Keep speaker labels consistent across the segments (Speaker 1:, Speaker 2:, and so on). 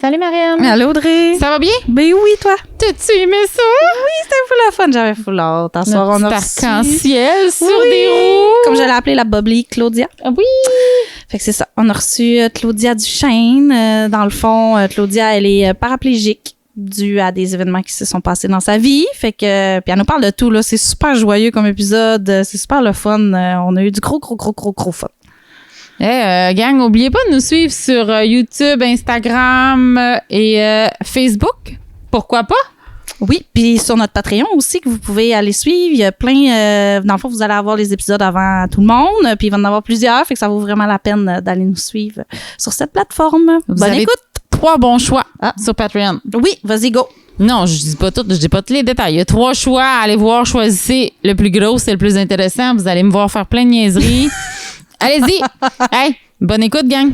Speaker 1: Salut Marianne.
Speaker 2: Allô Audrey.
Speaker 1: Ça va bien?
Speaker 2: Ben oui, toi.
Speaker 1: T'as-tu aimé ça?
Speaker 2: Oui, c'était fou la fun. J'avais fou l'autre. En soir, on a reçu...
Speaker 1: arc-en-ciel sur des roues.
Speaker 2: Comme je l'ai appelée la Bubbly Claudia.
Speaker 1: Ah oui.
Speaker 2: Fait que c'est ça. On a reçu Claudia Duchesne. Dans le fond, Claudia, elle est paraplégique dû à des événements qui se sont passés dans sa vie. Fait que, puis elle nous parle de tout, là. C'est super joyeux comme épisode. C'est super le fun. On a eu du gros fun.
Speaker 1: Gang, n'oubliez pas de nous suivre sur YouTube, Instagram et Facebook. Pourquoi pas?
Speaker 2: Oui, puis sur notre Patreon aussi que vous pouvez aller suivre. Il y a plein... dans le fond, vous allez avoir les épisodes avant tout le monde. Puis il va en avoir plusieurs. Fait que ça vaut vraiment la peine d'aller nous suivre sur cette plateforme. Bonne écoute!
Speaker 1: 3 bons choix sur Patreon.
Speaker 2: Oui, vas-y, go!
Speaker 1: Non, je dis pas tout, je dis pas tous les détails. Il y a 3 choix. Allez voir, choisissez le plus gros, c'est le plus intéressant. Vous allez me voir faire plein de niaiseries. Allez-y! Hey, bonne écoute, gang!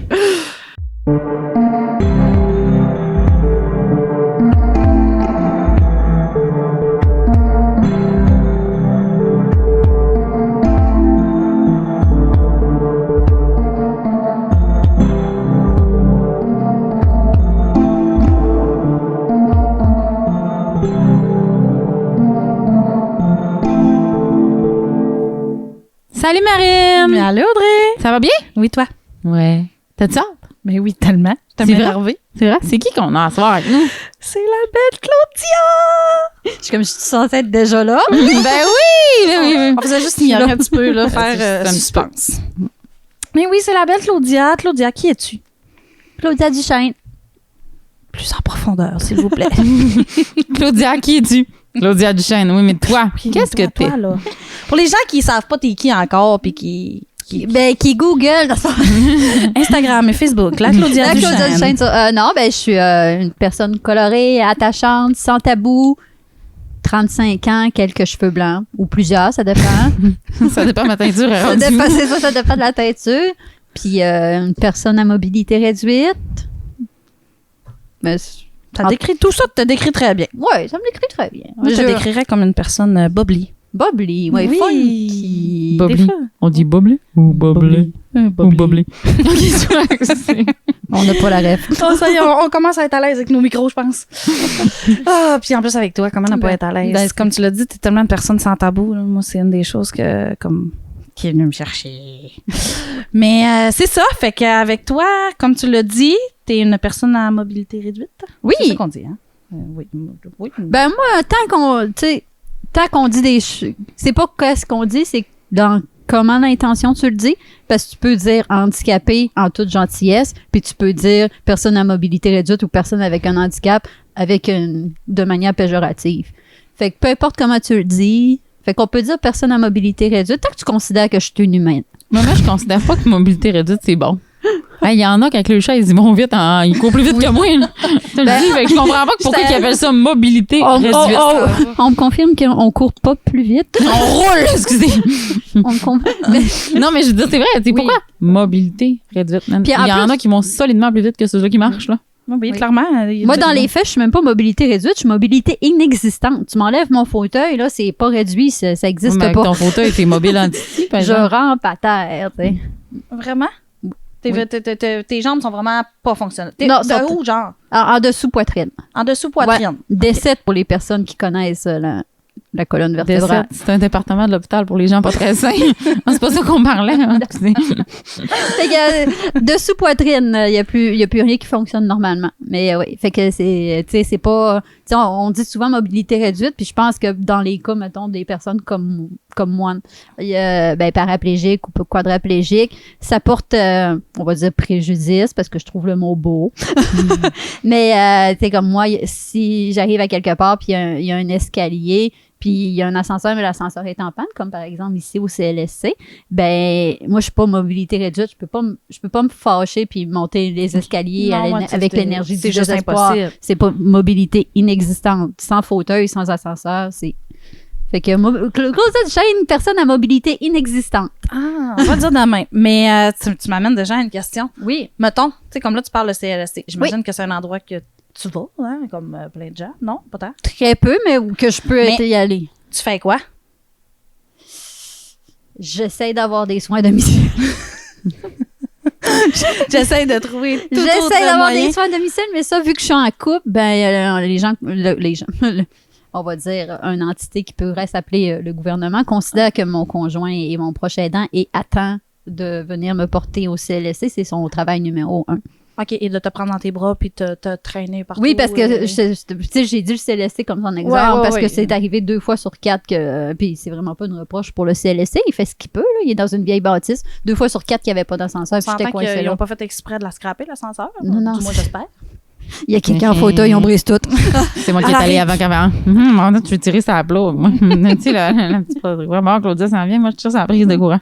Speaker 1: Salut Marine!
Speaker 2: Allô Audrey!
Speaker 1: Ça va bien?
Speaker 2: Oui, toi?
Speaker 1: Ouais. T'as-tu hâte?
Speaker 2: Ben oui, tellement.
Speaker 1: C'est vrai? C'est vrai? C'est qui qu'on a à soir avec nous?
Speaker 2: C'est la belle Claudia! Je suis comme, je suis censée être déjà là.
Speaker 1: Ben oui!
Speaker 2: On faisait juste ignorer un petit peu, là, faire suspense. Mais oui, c'est la belle Claudia. Claudia, qui es-tu?
Speaker 3: Claudia Duchesne.
Speaker 2: Plus en profondeur, s'il vous plaît.
Speaker 1: Claudia, qui es-tu? Claudia Duchesne, oui, mais toi, qu'est-ce que t'es?
Speaker 2: Toi, là? Pour les gens qui savent pas t'es qui encore, puis qui
Speaker 3: Google.
Speaker 2: Instagram et Facebook, la Claudia Duchesne.
Speaker 3: Claudia Duchesne. Non, je suis une personne colorée, attachante, sans tabou. 35 ans, quelques cheveux blancs, ou plusieurs, ça dépend.
Speaker 1: Ça dépend de ma teinture.
Speaker 3: Ça dépend de la teinture. Puis une personne à mobilité réduite. Mais
Speaker 2: ça décrit tout ça, tu te décris très bien.
Speaker 3: Oui, ça me décrit très bien.
Speaker 2: Moi, je te décrirais comme une personne bubbly.
Speaker 3: Bubbly, oui. Funky.
Speaker 1: Bubbly. On dit bubbly ou bubbly? Bubbly.
Speaker 3: On n'a pas la ref.
Speaker 2: Oh, ça y est, on commence à être à l'aise avec nos micros, je pense. Ah, puis en plus avec toi, comment ne pas être à l'aise? Comme tu l'as dit, t'es tellement une personne sans tabou. Là. Moi, c'est une des choses qui est venue me chercher. Mais c'est ça, fait qu'avec toi, comme tu l'as dit, t'es une personne à mobilité réduite.
Speaker 3: Oui.
Speaker 2: C'est ça qu'on dit, hein? Oui.
Speaker 3: Ben moi, tant qu'on dit des choses, c'est pas qu'est-ce qu'on dit, c'est dans comment l'intention tu le dis, parce que tu peux dire handicapé en toute gentillesse, puis tu peux dire personne à mobilité réduite ou personne avec un handicap de manière péjorative. Fait que peu importe comment tu le dis, fait qu'on peut dire personne à mobilité réduite tant que tu considères que je suis une humaine.
Speaker 1: Moi, je considère pas que mobilité réduite, c'est bon. Il y en a qui, avec le chat, ils vont vite, ils courent plus vite que moi. Je te le dis, fait que je comprends pas pourquoi ils appellent ça mobilité réduite.
Speaker 3: On me confirme qu'on court pas plus vite.
Speaker 1: On roule, excusez.
Speaker 3: On me confirme.
Speaker 1: Non, mais je veux dire, c'est vrai. C'est pourquoi? Mobilité réduite. Il y en a qui vont solidement plus vite que ceux-là qui marchent, là.
Speaker 2: Oui, clairement.
Speaker 3: Moi, dans les faits, je suis même pas mobilité réduite, je suis mobilité inexistante. Tu m'enlèves mon fauteuil, là, c'est pas réduit, ça existe pas.
Speaker 1: Avec ton fauteuil, t'es mobile en dessous, par exemple.
Speaker 3: Je rampe à terre, tu sais.
Speaker 2: Vraiment? Tes jambes sont vraiment pas fonctionnelles.
Speaker 3: Non,
Speaker 2: de où, genre?
Speaker 3: En dessous poitrine.
Speaker 2: En dessous poitrine.
Speaker 3: Ouais. Décès pour les personnes qui connaissent la colonne vertébrale.
Speaker 1: C'est un département de l'hôpital pour les gens pas très sains. C'est pas ça qu'on parlait. Hein.
Speaker 3: Fait que, dessous poitrine, il y a plus rien qui fonctionne normalement. Mais oui, fait que c'est pas... On dit souvent mobilité réduite, puis je pense que dans les cas, mettons, des personnes comme moi, paraplégiques ou quadraplégiques, ça porte, on va dire, préjudice, parce que je trouve le mot beau. Mais, comme moi, si j'arrive à quelque part, puis il y a un escalier, puis il y a un ascenseur, mais l'ascenseur est en panne, comme par exemple ici au CLSC, moi, je suis pas mobilité réduite, je peux pas me fâcher puis monter les escaliers avec l'énergie du désespoir. C'est pas mobilité inexistante, sans fauteuil, sans ascenseur, c'est... Fait que Claudia Duchesne, personne à mobilité inexistante.
Speaker 2: Ah, on va dire demain. Mais tu m'amènes déjà à une question.
Speaker 3: Oui.
Speaker 2: Mettons, tu sais, comme là, tu parles de CLSC. J'imagine que c'est un endroit que tu vas, hein, comme plein de gens. Non, pas tant?
Speaker 3: Très peu, mais que je peux y aller.
Speaker 2: Tu fais quoi?
Speaker 3: J'essaie d'avoir des soins à domicile.
Speaker 2: J'essaie de trouver tout autre
Speaker 3: J'essaie d'avoir
Speaker 2: moyen.
Speaker 3: des soins à domicile, mais ça, vu que je suis en couple, ben, les gens, on va dire, une entité qui pourrait s'appeler le gouvernement, considère que mon conjoint et mon proche aidant est à temps de venir me porter au CLSC. C'est son travail numéro 1.
Speaker 2: OK, et de te prendre dans tes bras puis te traîner partout.
Speaker 3: Oui, parce que tu sais, j'ai dit le CLSC comme son exemple, parce que c'est arrivé 2 fois sur 4 que. Puis c'est vraiment pas une reproche pour le CLSC. Il fait ce qu'il peut, là. Il est dans une vieille bâtisse. 2 fois sur 4 qu'il n'y avait pas d'ascenseur. Puis j'étais coincée
Speaker 2: Ils
Speaker 3: là.
Speaker 2: n'ont pas fait exprès de la scraper, l'ascenseur.
Speaker 3: Non, non.
Speaker 2: Du moins, j'espère.
Speaker 3: Il y a quelqu'un en fauteuil, on brise tout.
Speaker 1: C'est moi qui est allée avant qu'avant. Tu veux tirer sa plat. Moi, tu sais, la petite produit. Bon, Claudia s'en vient. Moi, je tire sa prise de courant.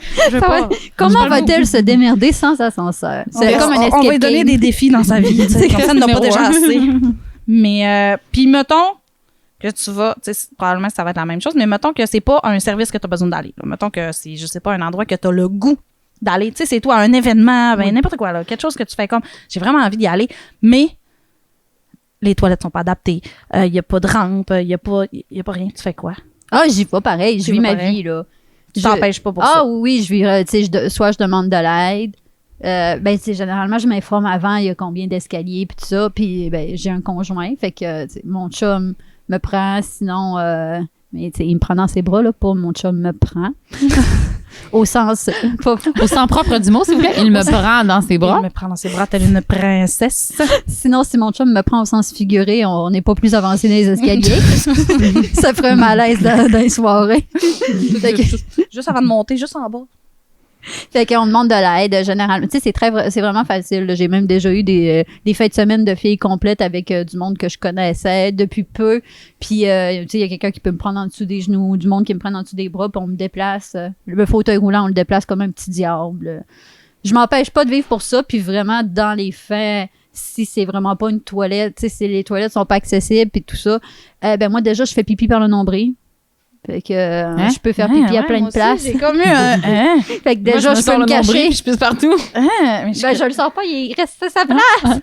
Speaker 3: Comment va-t-elle se démerder sans ascenseur? C'est comme un escape
Speaker 2: on va lui donner
Speaker 3: game.
Speaker 2: des défis dans sa vie. Comme ça, elle n'a pas déjà assez. Mais, puis mettons que tu vas, tu sais, probablement ça va être la même chose, mais mettons que c'est pas un service que tu as besoin d'aller. Là. Mettons que c'est, je sais pas, un endroit que tu as le goût d'aller. Tu sais, c'est toi, un événement, ben, n'importe quoi, là. Quelque chose que tu fais comme, j'ai vraiment envie d'y aller, mais les toilettes sont pas adaptées. Il n'y a pas de rampe, il n'y a pas rien. Tu fais quoi?
Speaker 3: Ah, j'y vais pareil. Je vis ma vie, là.
Speaker 2: Tu t'empêches pas pour ça.
Speaker 3: Ah oui, je vis, tu sais, soit je demande de l'aide. Ben, tu sais, généralement, je m'informe avant, il y a combien d'escaliers, puis tout ça. Puis, ben, j'ai un conjoint. Fait que, tu sais, mon chum me prend, sinon, mais, tu sais, il me prend dans ses bras, là, pas mon chum me prend. Au sens
Speaker 1: propre du mot, s'il vous plaît. Il me prend dans ses bras.
Speaker 2: Il me prend dans ses bras telle une princesse.
Speaker 3: Sinon, si mon chum me prend au sens figuré, on n'est pas plus avancé dans les escaliers. Ça ferait un malaise dans les soirées.
Speaker 2: Juste avant de monter, juste en bas.
Speaker 3: Fait qu'on demande de l'aide, généralement. Tu sais, c'est vraiment facile. Là. J'ai même déjà eu des fins de semaine de filles complètes avec du monde que je connaissais depuis peu. Puis, tu sais, il y a quelqu'un qui peut me prendre en dessous des genoux, du monde qui me prend en dessous des bras, puis on me déplace. Le fauteuil roulant, on le déplace comme un petit diable. Je m'empêche pas de vivre pour ça. Puis vraiment, dans les faits, si c'est vraiment pas une toilette, tu sais, si les toilettes sont pas accessibles, puis tout ça, ben moi, déjà, je fais pipi par le nombril. Fait que je peux faire pipi à plein de places.
Speaker 2: J'ai comme eu un...
Speaker 3: Fait que déjà, je peux me cacher.
Speaker 1: Je pisse partout.
Speaker 3: Ben, je le sors pas, il reste à sa place.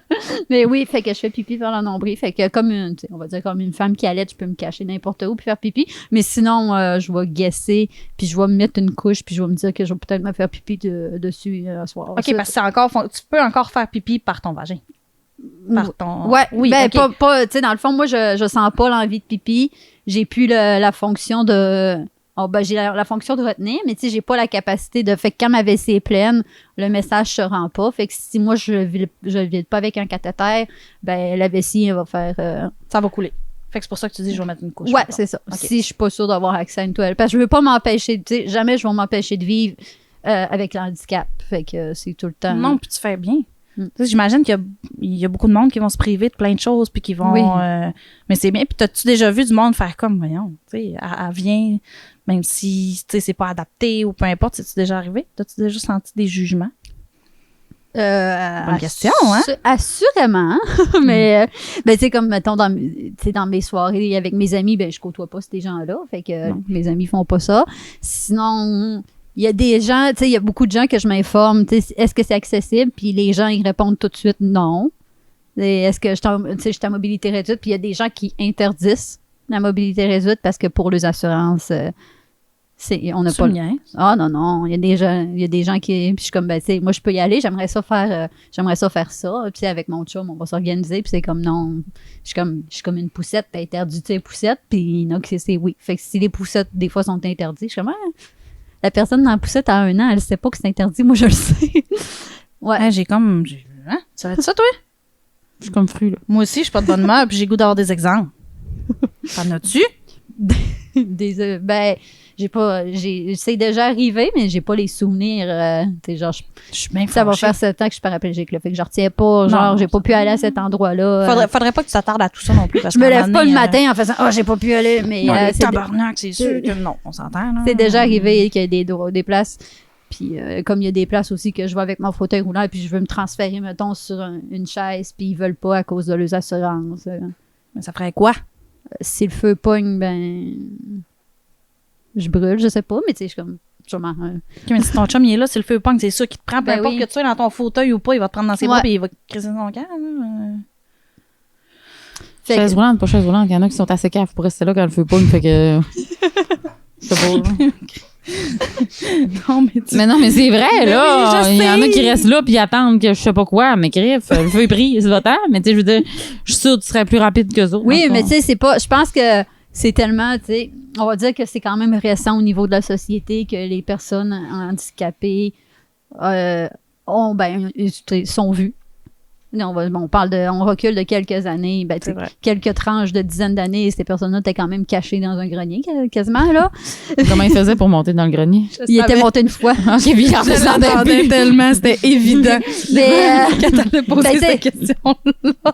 Speaker 3: Mais oui, fait que je fais pipi par le nombril. Fait que comme on va dire comme une femme qui allait, je peux me cacher n'importe où puis faire pipi. Mais sinon, je vais guesser, puis je vais me mettre une couche, puis je vais me dire que je vais peut-être me faire pipi dessus ce soir.
Speaker 2: OK, parce que c'est encore... Tu peux encore faire pipi par ton vagin. Par ton...
Speaker 3: Ouais,
Speaker 2: oui,
Speaker 3: ben
Speaker 2: okay.
Speaker 3: pas tu sais, dans le fond, moi, je sens pas l'envie de pipi. J'ai plus la fonction de... Oh, ben, j'ai la fonction de retenir, mais tu sais, j'ai pas la capacité de... Fait que quand ma vessie est pleine, le message se rend pas. Fait que si moi, je vide pas avec un cathéter, ben, la vessie, elle va faire...
Speaker 2: Ça va couler. Fait que c'est pour ça que tu dis, je vais mettre une couche.
Speaker 3: Ouais, c'est ça. Okay. Si je suis pas sûre d'avoir accès à une toilette. Parce que je veux pas m'empêcher, tu sais, jamais je vais m'empêcher de vivre avec le handicap. Fait que c'est tout le temps...
Speaker 2: Non, puis tu fais bien. J'imagine qu'il y a beaucoup de monde qui vont se priver de plein de choses puis qui vont...
Speaker 3: Oui.
Speaker 2: mais c'est bien. Puis t'as-tu déjà vu du monde faire comme, voyons, tu sais, elle vient, même si, tu sais, c'est pas adapté ou peu importe, c'est-tu déjà arrivé? T'as-tu déjà senti des jugements? Bonne question, hein?
Speaker 3: Assurément. Mais, ben, tu sais, comme, mettons, dans mes soirées avec mes amis, ben, je côtoie pas ces gens-là. Fait que mes amis font pas ça. Sinon... Il y a des gens, tu sais, il y a beaucoup de gens que je m'informe, tu sais, est-ce que c'est accessible? Puis les gens, ils répondent tout de suite non. Et est-ce que je suis à mobilité réduite? Puis il y a des gens qui interdisent la mobilité réduite parce que pour les assurances, on n'a pas le... Ah non, il y a des gens qui... Puis je suis comme, ben, tu sais, moi, je peux y aller, j'aimerais ça faire ça. Puis avec mon chum, on va s'organiser. Puis c'est comme, non, je suis comme une poussette, t'as interdit tes poussettes. Puis il y en a qui c'est oui. Fait que si les poussettes, des fois, sont interdites, je suis comme, la personne dans la poussette à 1 an, elle sait pas que c'est interdit. Moi, je le sais. Ouais.
Speaker 2: Hein, ça va être ça, toi?
Speaker 1: Je suis comme fru, là.
Speaker 2: Moi aussi, je suis pas de bonne humeur, puis j'ai goût d'avoir des exemples. T'en as-tu?
Speaker 3: Ben, c'est déjà arrivé, mais j'ai pas les souvenirs. Tu sais, genre, ça va faire 7 ans que je suis paraplégique, là. Fait que je retiens pas, genre, j'ai pas pu aller à cet endroit-là.
Speaker 2: Faudrait pas que tu t'attardes à tout ça non plus. Parce
Speaker 3: je me lève pas le matin en faisant, j'ai pas pu aller, mais.
Speaker 2: Tabarnak, c'est sûr que non, on s'entend, là.
Speaker 3: C'est déjà arrivé qu'il y ait des places. Puis comme il y a des places aussi que je vais avec mon fauteuil roulant et puis je veux me transférer, mettons, sur une chaise, puis ils veulent pas à cause de leurs assurances.
Speaker 2: Mais ça ferait quoi?
Speaker 3: Si le feu pogne, ben... Je brûle, je sais pas, mais tu sais, je suis comme... Sûrement,
Speaker 2: Okay, mais si ton chum, il est là, si le feu pogne, c'est sûr qu'il te prend, peu importe
Speaker 3: oui.
Speaker 2: que tu sois dans ton fauteuil ou pas, il va te prendre dans ses bras et il va criser son cœur.
Speaker 1: Chaise roulante, pas chaise roulante. Il y en a qui sont assez caves pour rester là quand le feu pogne, fait que... C'est beau, là.
Speaker 2: Non, mais tu...
Speaker 1: Mais non, mais c'est vrai, là.
Speaker 2: oui,
Speaker 1: Il y en a
Speaker 2: sais.
Speaker 1: qui restent là puis attendent que je sais pas quoi. Mais griffe, le feu est pris, c'est votre temps. Mais tu sais, je veux dire, je suis sûre que tu serais plus rapide qu'eux autres.
Speaker 3: Oui,
Speaker 1: en
Speaker 3: mais
Speaker 1: tout
Speaker 3: tu sais, c'est pas. Je pense que c'est tellement, tu sais, on va dire que c'est quand même récent au niveau de la société que les personnes handicapées sont vues. On recule de quelques années,
Speaker 2: C'est vrai.
Speaker 3: quelques tranches de dizaines d'années, ces personnes-là étaient quand même cachées dans un grenier, quasiment, là.
Speaker 1: cas. Comment ils faisaient pour monter dans le grenier?
Speaker 3: Ils étaient montés une fois.
Speaker 1: OK, puis ils redescendaient
Speaker 2: J'attendais
Speaker 1: plus.
Speaker 2: tellement, c'était évident.
Speaker 3: Mais,
Speaker 2: Quand t'allais poser
Speaker 3: ben,
Speaker 2: cette question-là,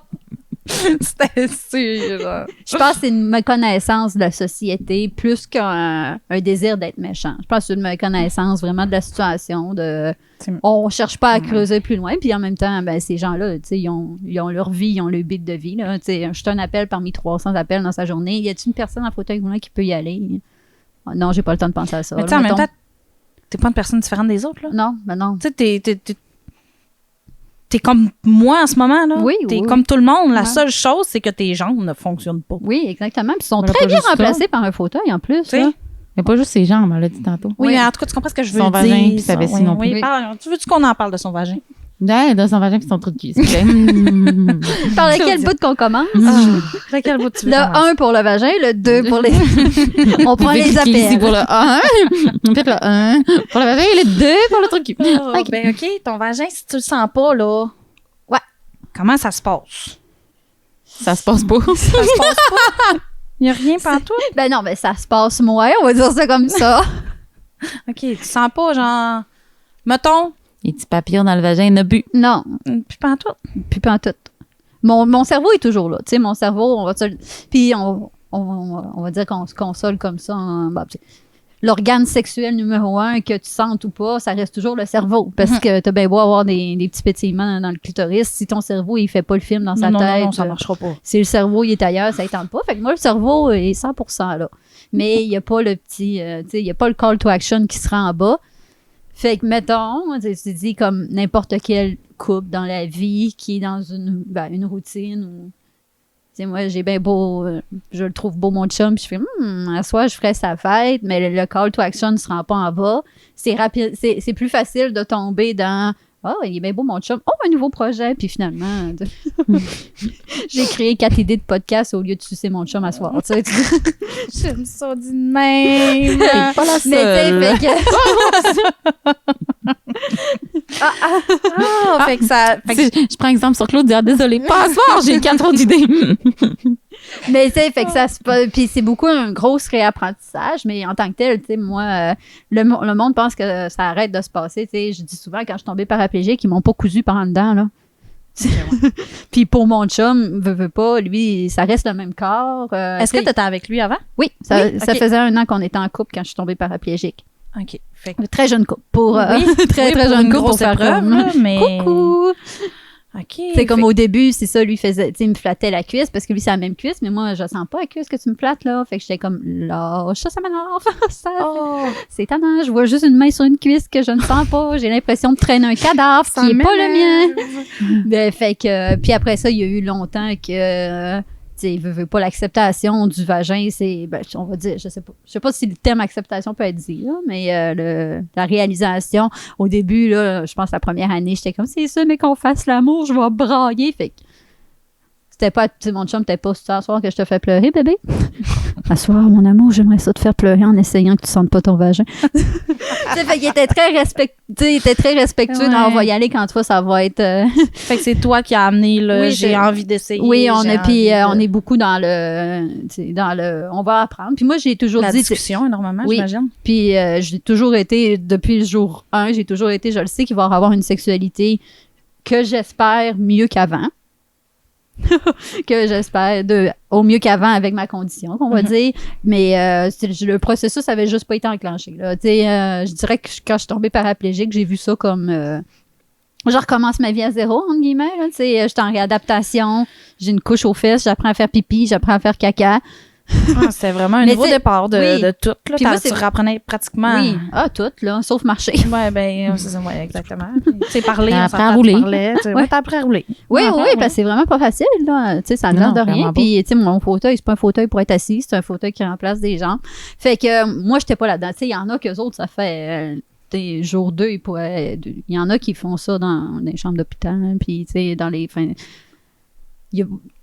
Speaker 2: c'était sûr. Genre.
Speaker 3: je pense que c'est une méconnaissance de la société plus qu'un désir d'être méchant. Je pense que c'est une méconnaissance vraiment de la situation. On cherche pas à creuser plus loin. Puis en même temps, ben, ces gens-là, tu sais, ils ont leur vie, ils ont leur but de vie. Là. Tu sais, je suis un appel parmi 300 appels dans sa journée. Y a-t-il une personne en fauteuil roulant qui peut y aller? Non, j'ai pas le temps de penser à ça.
Speaker 2: Mais tu sais, en même temps, t'es pas une personne différente des autres. Là.
Speaker 3: Non, ben non.
Speaker 2: Tu sais, t'es comme moi en ce moment. Là.
Speaker 3: Oui,
Speaker 2: T'es
Speaker 3: oui.
Speaker 2: comme tout le monde. La
Speaker 3: Ouais.
Speaker 2: seule chose, c'est que tes jambes ne fonctionnent pas.
Speaker 3: Oui, exactement. Puis ils sont
Speaker 1: On a
Speaker 3: très
Speaker 1: pas
Speaker 3: bien
Speaker 1: juste ça.
Speaker 3: remplacés par un fauteuil en plus.
Speaker 2: Tu sais?
Speaker 3: Là.
Speaker 1: Mais pas juste ses jambes, elle l'a dit tantôt.
Speaker 2: Oui,
Speaker 3: Oui.
Speaker 2: mais en tout cas, tu comprends ce que je veux
Speaker 1: Son
Speaker 2: dire.
Speaker 1: vagin puis sa
Speaker 2: ça,
Speaker 1: vessie
Speaker 2: oui,
Speaker 1: non plus.
Speaker 2: oui,
Speaker 3: Oui.
Speaker 2: tu veux-tu qu'on en parle de son vagin?
Speaker 1: Ouais, dans son vagin puis son trou de cul. s'il vous plaît.
Speaker 3: Par lequel bout qu'on commence?
Speaker 2: Lequel bout tu veux
Speaker 3: Le
Speaker 2: commencer?
Speaker 3: 1 pour le vagin, le 2 pour les... On prend les
Speaker 1: Ici
Speaker 3: appels.
Speaker 1: pour le 1. Peut-être le 1 pour le vagin et le 2 pour le trou de cul.
Speaker 2: Ah,
Speaker 1: Ok.
Speaker 2: ben, OK, ton vagin, si tu le sens pas, là.
Speaker 3: Ouais.
Speaker 2: Comment ça se passe?
Speaker 1: Ça se passe pas.
Speaker 2: Ça se passe pas? Il n'y a rien partout?
Speaker 3: Ben non, ben ça se passe moins, on va dire ça comme ça.
Speaker 2: OK, tu sens pas, genre. Mettons,
Speaker 1: Les petits papillons dans le vagin, il n'y en a plus.
Speaker 3: Non,
Speaker 2: puis pantoute.
Speaker 3: puis pas en tout. Mon cerveau est toujours là. Tu sais, mon cerveau, on va dire... Puis on va dire qu'on se console comme ça. L'organe sexuel numéro 1, que tu sentes ou pas, ça reste toujours le cerveau. Parce que t'as bien beau avoir des petits pétillements dans le clitoris. Si ton cerveau, il fait pas le film dans sa tête...
Speaker 2: Non, ça marchera pas.
Speaker 3: Si le cerveau il est ailleurs, ça ne tente pas. Fait que moi, le cerveau est 100% là. Mais il n'y a pas le petit... tu sais, il n'y a pas le call to action qui sera en bas. Fait que, mettons, tu dis comme n'importe quel couple dans la vie qui est dans une routine ou... Tu sais, moi, j'ai bien beau... je le trouve beau, mon chum, puis je fais, à soir, je ferais sa fête, mais le call to action ne se rend pas en bas. C'est rapide, c'est plus facile de tomber dans... Oh, il est bien beau, mon chum. Oh, un nouveau projet. Puis finalement, j'ai créé 4 idées de podcast au lieu de sucer mon chum à soir. Tu sais,
Speaker 2: J'aime ça dit de même.
Speaker 1: T'es pas la
Speaker 3: mais tu sais,
Speaker 1: seule.
Speaker 2: Fait que ça. Fait que-
Speaker 1: Tu sais, je prends exemple sur Claude, dire désolé, pas à soir, j'ai 4 autres idées.
Speaker 3: mais tu sais, fait que ça se passe. Puis c'est beaucoup un gros réapprentissage, mais en tant que tel, tu sais, moi, le monde pense que ça arrête de se passer. Tu sais, je dis souvent, quand je suis tombée paraplégique, ils m'ont pas cousu par en dedans, là. Puis pour mon chum, veut pas, lui, ça reste le même corps.
Speaker 2: Est-ce que tu étais avec lui avant?
Speaker 3: Oui, ça
Speaker 2: ok.
Speaker 3: faisait 1 an qu'on était en couple quand je suis tombée paraplégique.
Speaker 2: OK. Fait que-
Speaker 3: Très jeune couple. Pour,
Speaker 2: Oui,
Speaker 3: très,
Speaker 2: oui,
Speaker 3: très
Speaker 2: pour
Speaker 3: jeune
Speaker 2: une
Speaker 3: couple pour
Speaker 2: grosse
Speaker 3: faire
Speaker 2: épreuve,
Speaker 3: comme...
Speaker 2: là, mais...
Speaker 3: Coucou!
Speaker 2: OK.
Speaker 3: C'est comme au début, c'est ça, lui faisait, tu sais, il me flattait la cuisse parce que lui, c'est la même cuisse, mais moi, je sens pas la cuisse que tu me flattes, là. Fait que j'étais comme, lâche ça m'énerve.
Speaker 2: Oh,
Speaker 3: C'est étonnant, je vois juste une main sur une cuisse que je ne sens pas. J'ai l'impression de traîner un cadavre
Speaker 2: ça
Speaker 3: qui est pas le mien.
Speaker 2: m'énerve.
Speaker 3: Ben, fait que, puis après ça, il y a eu longtemps que, tu sais, veut pas l'acceptation du vagin, c'est, ben, on va dire, je sais pas si le terme acceptation peut être dit, là, mais la réalisation, au début, là, je pense la première année, j'étais comme, c'est ça, mais qu'on fasse l'amour, je vais brailler, fait que c'était pas, tu sais, mon chum, t'es pas ce soir que je te fais pleurer, bébé. À soir, mon amour, j'aimerais ça te faire pleurer en essayant que tu sentes pas ton vagin. Tu sais, fait qu'il était très respectueux
Speaker 2: Ouais.
Speaker 3: dans on va y aller quand toi, ça va être...
Speaker 2: Fait que c'est toi qui as amené le
Speaker 3: Oui,
Speaker 2: j'ai
Speaker 3: c'est-
Speaker 2: envie d'essayer.
Speaker 3: Oui, on
Speaker 2: j'ai
Speaker 3: est, puis,
Speaker 2: envie de-
Speaker 3: on est beaucoup dans le on va apprendre. Puis moi, j'ai toujours
Speaker 2: la
Speaker 3: dit,
Speaker 2: discussion énormément,
Speaker 3: Oui.
Speaker 2: j'imagine.
Speaker 3: puis j'ai toujours été, depuis le jour 1, j'ai toujours été, je le sais, qu'il va avoir une sexualité que j'espère mieux qu'avant. Que j'espère au mieux qu'avant avec ma condition, on va dire. Mais le processus avait juste pas été enclenché. Là. Je dirais que quand je suis tombée paraplégique, j'ai vu ça comme... je recommence ma vie à zéro, entre guillemets. Là, je suis en réadaptation, j'ai une couche aux fesses, j'apprends à faire pipi, j'apprends à faire caca.
Speaker 2: C'était vraiment un nouveau départ de tout. Là,
Speaker 3: moi,
Speaker 2: tu rapprenais pratiquement.
Speaker 3: Oui, tout, là, sauf marcher.
Speaker 2: Ouais, ben, c'est ça, ouais, exactement. Tu sais, parler,
Speaker 1: t'as appris à rouler.
Speaker 2: T'as appris à rouler.
Speaker 3: Oui, parce que c'est vraiment pas facile, là. Tu sais, ça ne l'air de rien. Puis, tu sais, mon fauteuil, c'est pas un fauteuil pour être assis, c'est un fauteuil qui remplace des jambes. Fait que moi, j'étais pas là-dedans. Tu sais, il y en a qu'eux autres, ça fait jour 2, il y en a qui font ça dans les chambres d'hôpital, puis, tu sais, dans les.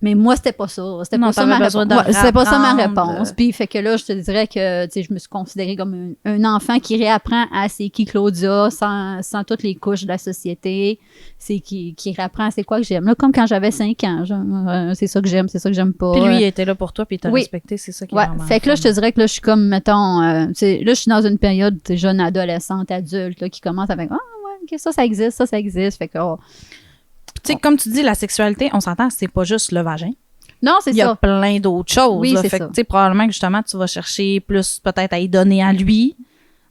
Speaker 3: Mais moi, c'était pas ça. C'était pas ça ma réponse. Puis, fait que là, je te dirais que, tu sais, je me suis considérée comme un enfant qui réapprend à c'est qui Claudia sans toutes les couches de la société. C'est qui réapprend à c'est quoi que j'aime. Là, comme quand j'avais 5 ans, genre, c'est ça que j'aime, c'est ça que j'aime pas.
Speaker 2: Puis lui, il était là pour toi, puis il t'a respecté, c'est ça qui est vraiment
Speaker 3: fait que là, je te dirais que là, je suis comme, mettons, là, je suis dans une période jeune adolescente, adulte, là, qui commence avec, OK, ça existe. Fait que,
Speaker 2: tu sais, comme tu dis, la sexualité, on s'entend, c'est pas juste le vagin.
Speaker 3: Non, c'est ça.
Speaker 2: Il y a plein d'autres choses.
Speaker 3: Oui, c'est
Speaker 2: fait
Speaker 3: ça.
Speaker 2: que, tu sais, probablement que justement, tu vas chercher plus peut-être à y donner à lui,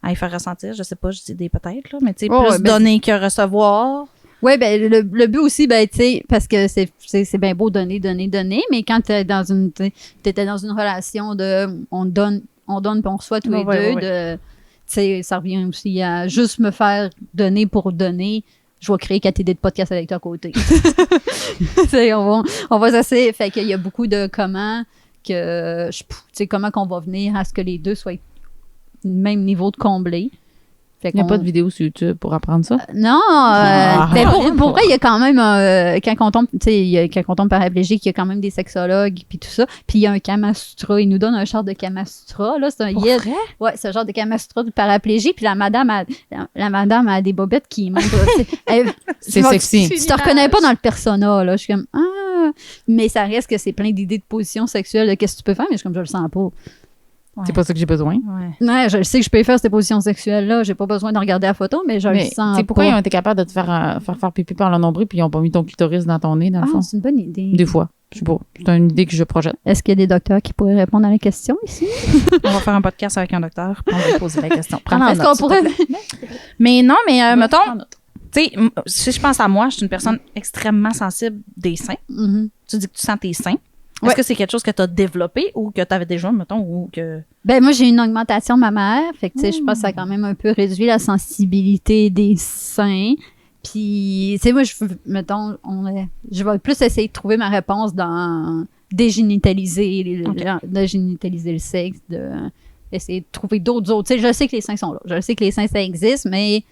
Speaker 2: à y faire ressentir. Je sais pas, je dis des peut-être, là, mais tu sais, plus donner que recevoir.
Speaker 3: Oui, ben le but aussi, ben, tu sais, parce que c'est bien beau donner, mais quand t'étais dans une relation de on donne puis on reçoit tous les deux, tu sais, ça revient aussi à juste me faire donner pour donner. Je vais créer 4 idées de podcast avec toi à côté. on va s'asseoir. Fait qu'il y a beaucoup de comment qu'on va venir à ce que les deux soient au même niveau de comblé.
Speaker 1: Il n'y a pas de vidéo sur YouTube pour apprendre ça?
Speaker 3: Non. Ben pour vrai, il y a quand même, quand on tombe paraplégique, il y a quand même des sexologues puis tout ça. Puis il y a un Kama Sutra. Ils nous donnent un genre de Kama Sutra. Là, c'est un guide. Ouais, c'est un genre de Kama Sutra de paraplégie. Puis la madame a des bobettes qui montrent.
Speaker 1: C'est sexy.
Speaker 3: Tu te reconnais pas dans le persona. Là. Je suis comme, mais ça reste que c'est plein d'idées de position sexuelle. De qu'est-ce que tu peux faire? Mais je suis comme, je le sens pas.
Speaker 1: Ouais. C'est pas ça que j'ai besoin.
Speaker 3: Ouais, je sais que je peux faire cette position sexuelle-là. J'ai pas besoin de regarder la photo, mais je le sens pas.
Speaker 1: Pourquoi ils ont été capables de te faire pipi par le nombril puis ils ont pas mis ton clitoris dans ton nez, dans le fond?
Speaker 3: C'est une bonne idée.
Speaker 1: Des fois. Je sais pas. C'est une idée que je projette.
Speaker 3: Est-ce qu'il y a des docteurs qui pourraient répondre à la question ici?
Speaker 2: On va faire un podcast avec un docteur. On va poser la question.
Speaker 3: Est-ce qu'on pourrait...
Speaker 2: Mais non, mais mettons... Tu sais, si je pense à moi, je suis une personne extrêmement sensible des seins.
Speaker 3: Mm-hmm.
Speaker 2: Tu dis que tu sens tes seins. Est-ce que c'est quelque chose que tu as développé ou que tu avais déjà, mettons, ou que...
Speaker 3: Ben moi, j'ai une augmentation mammaire. Fait que, tu sais, je pense que ça a quand même un peu réduit la sensibilité des seins. Puis, tu sais, moi, je vais plus essayer de trouver ma réponse dans dégénitaliser le sexe, essayer de trouver d'autres autres. Tu sais, je sais que les seins sont là. Je sais que les seins, ça existe, mais...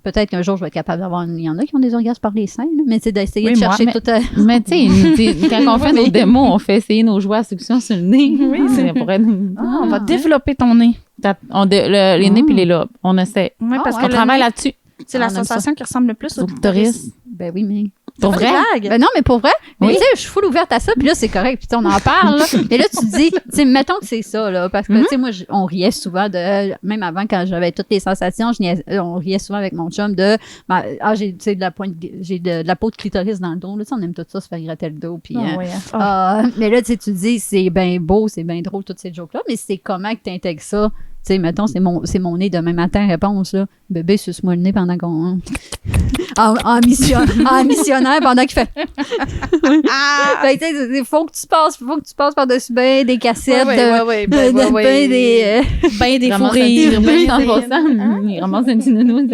Speaker 3: Peut-être qu'un jour, je vais être capable d'avoir... Il y en a qui ont des orgasmes par les seins, là, mais c'est d'essayer de chercher tout à...
Speaker 1: Mais tu sais, quand on fait nos démos, on fait essayer nos jouets à succion sur le nez. Oui, c'est pour être...
Speaker 2: on va développer ton nez.
Speaker 1: Les nez puis les lobes. On essaie.
Speaker 2: Oui, parce
Speaker 1: qu'on travaille là-dessus.
Speaker 2: C'est la sensation qui ressemble le plus au
Speaker 1: clitoris.
Speaker 3: Ben oui, mais...
Speaker 1: Pour vrai?
Speaker 3: Ben non, mais pour vrai. Mais tu sais, je suis full ouverte à ça, puis là, c'est correct. Puis on en parle, là. Mais là, tu dis, tu sais, mettons que c'est ça, là. Parce que, tu sais, moi, on riait souvent même avant, quand j'avais toutes les sensations, on riait souvent avec mon chum j'ai de la peau de clitoris dans le dos. Là, on aime tout ça, se faire gratter le dos. Puis, mais là, tu dis, c'est bien beau, c'est bien drôle, toutes ces jokes-là. Mais c'est comment que tu intègres ça? Tu sais, mettons, c'est mon nez demain matin, réponse, là. Bébé, suce-moi le nez pendant qu'on... en missionnaire pendant qu'il fait... Fait que, tu sais, faut que tu passes par-dessus ben des cassettes,
Speaker 2: ben des fous rires.
Speaker 1: Il ramasse un petit nounou.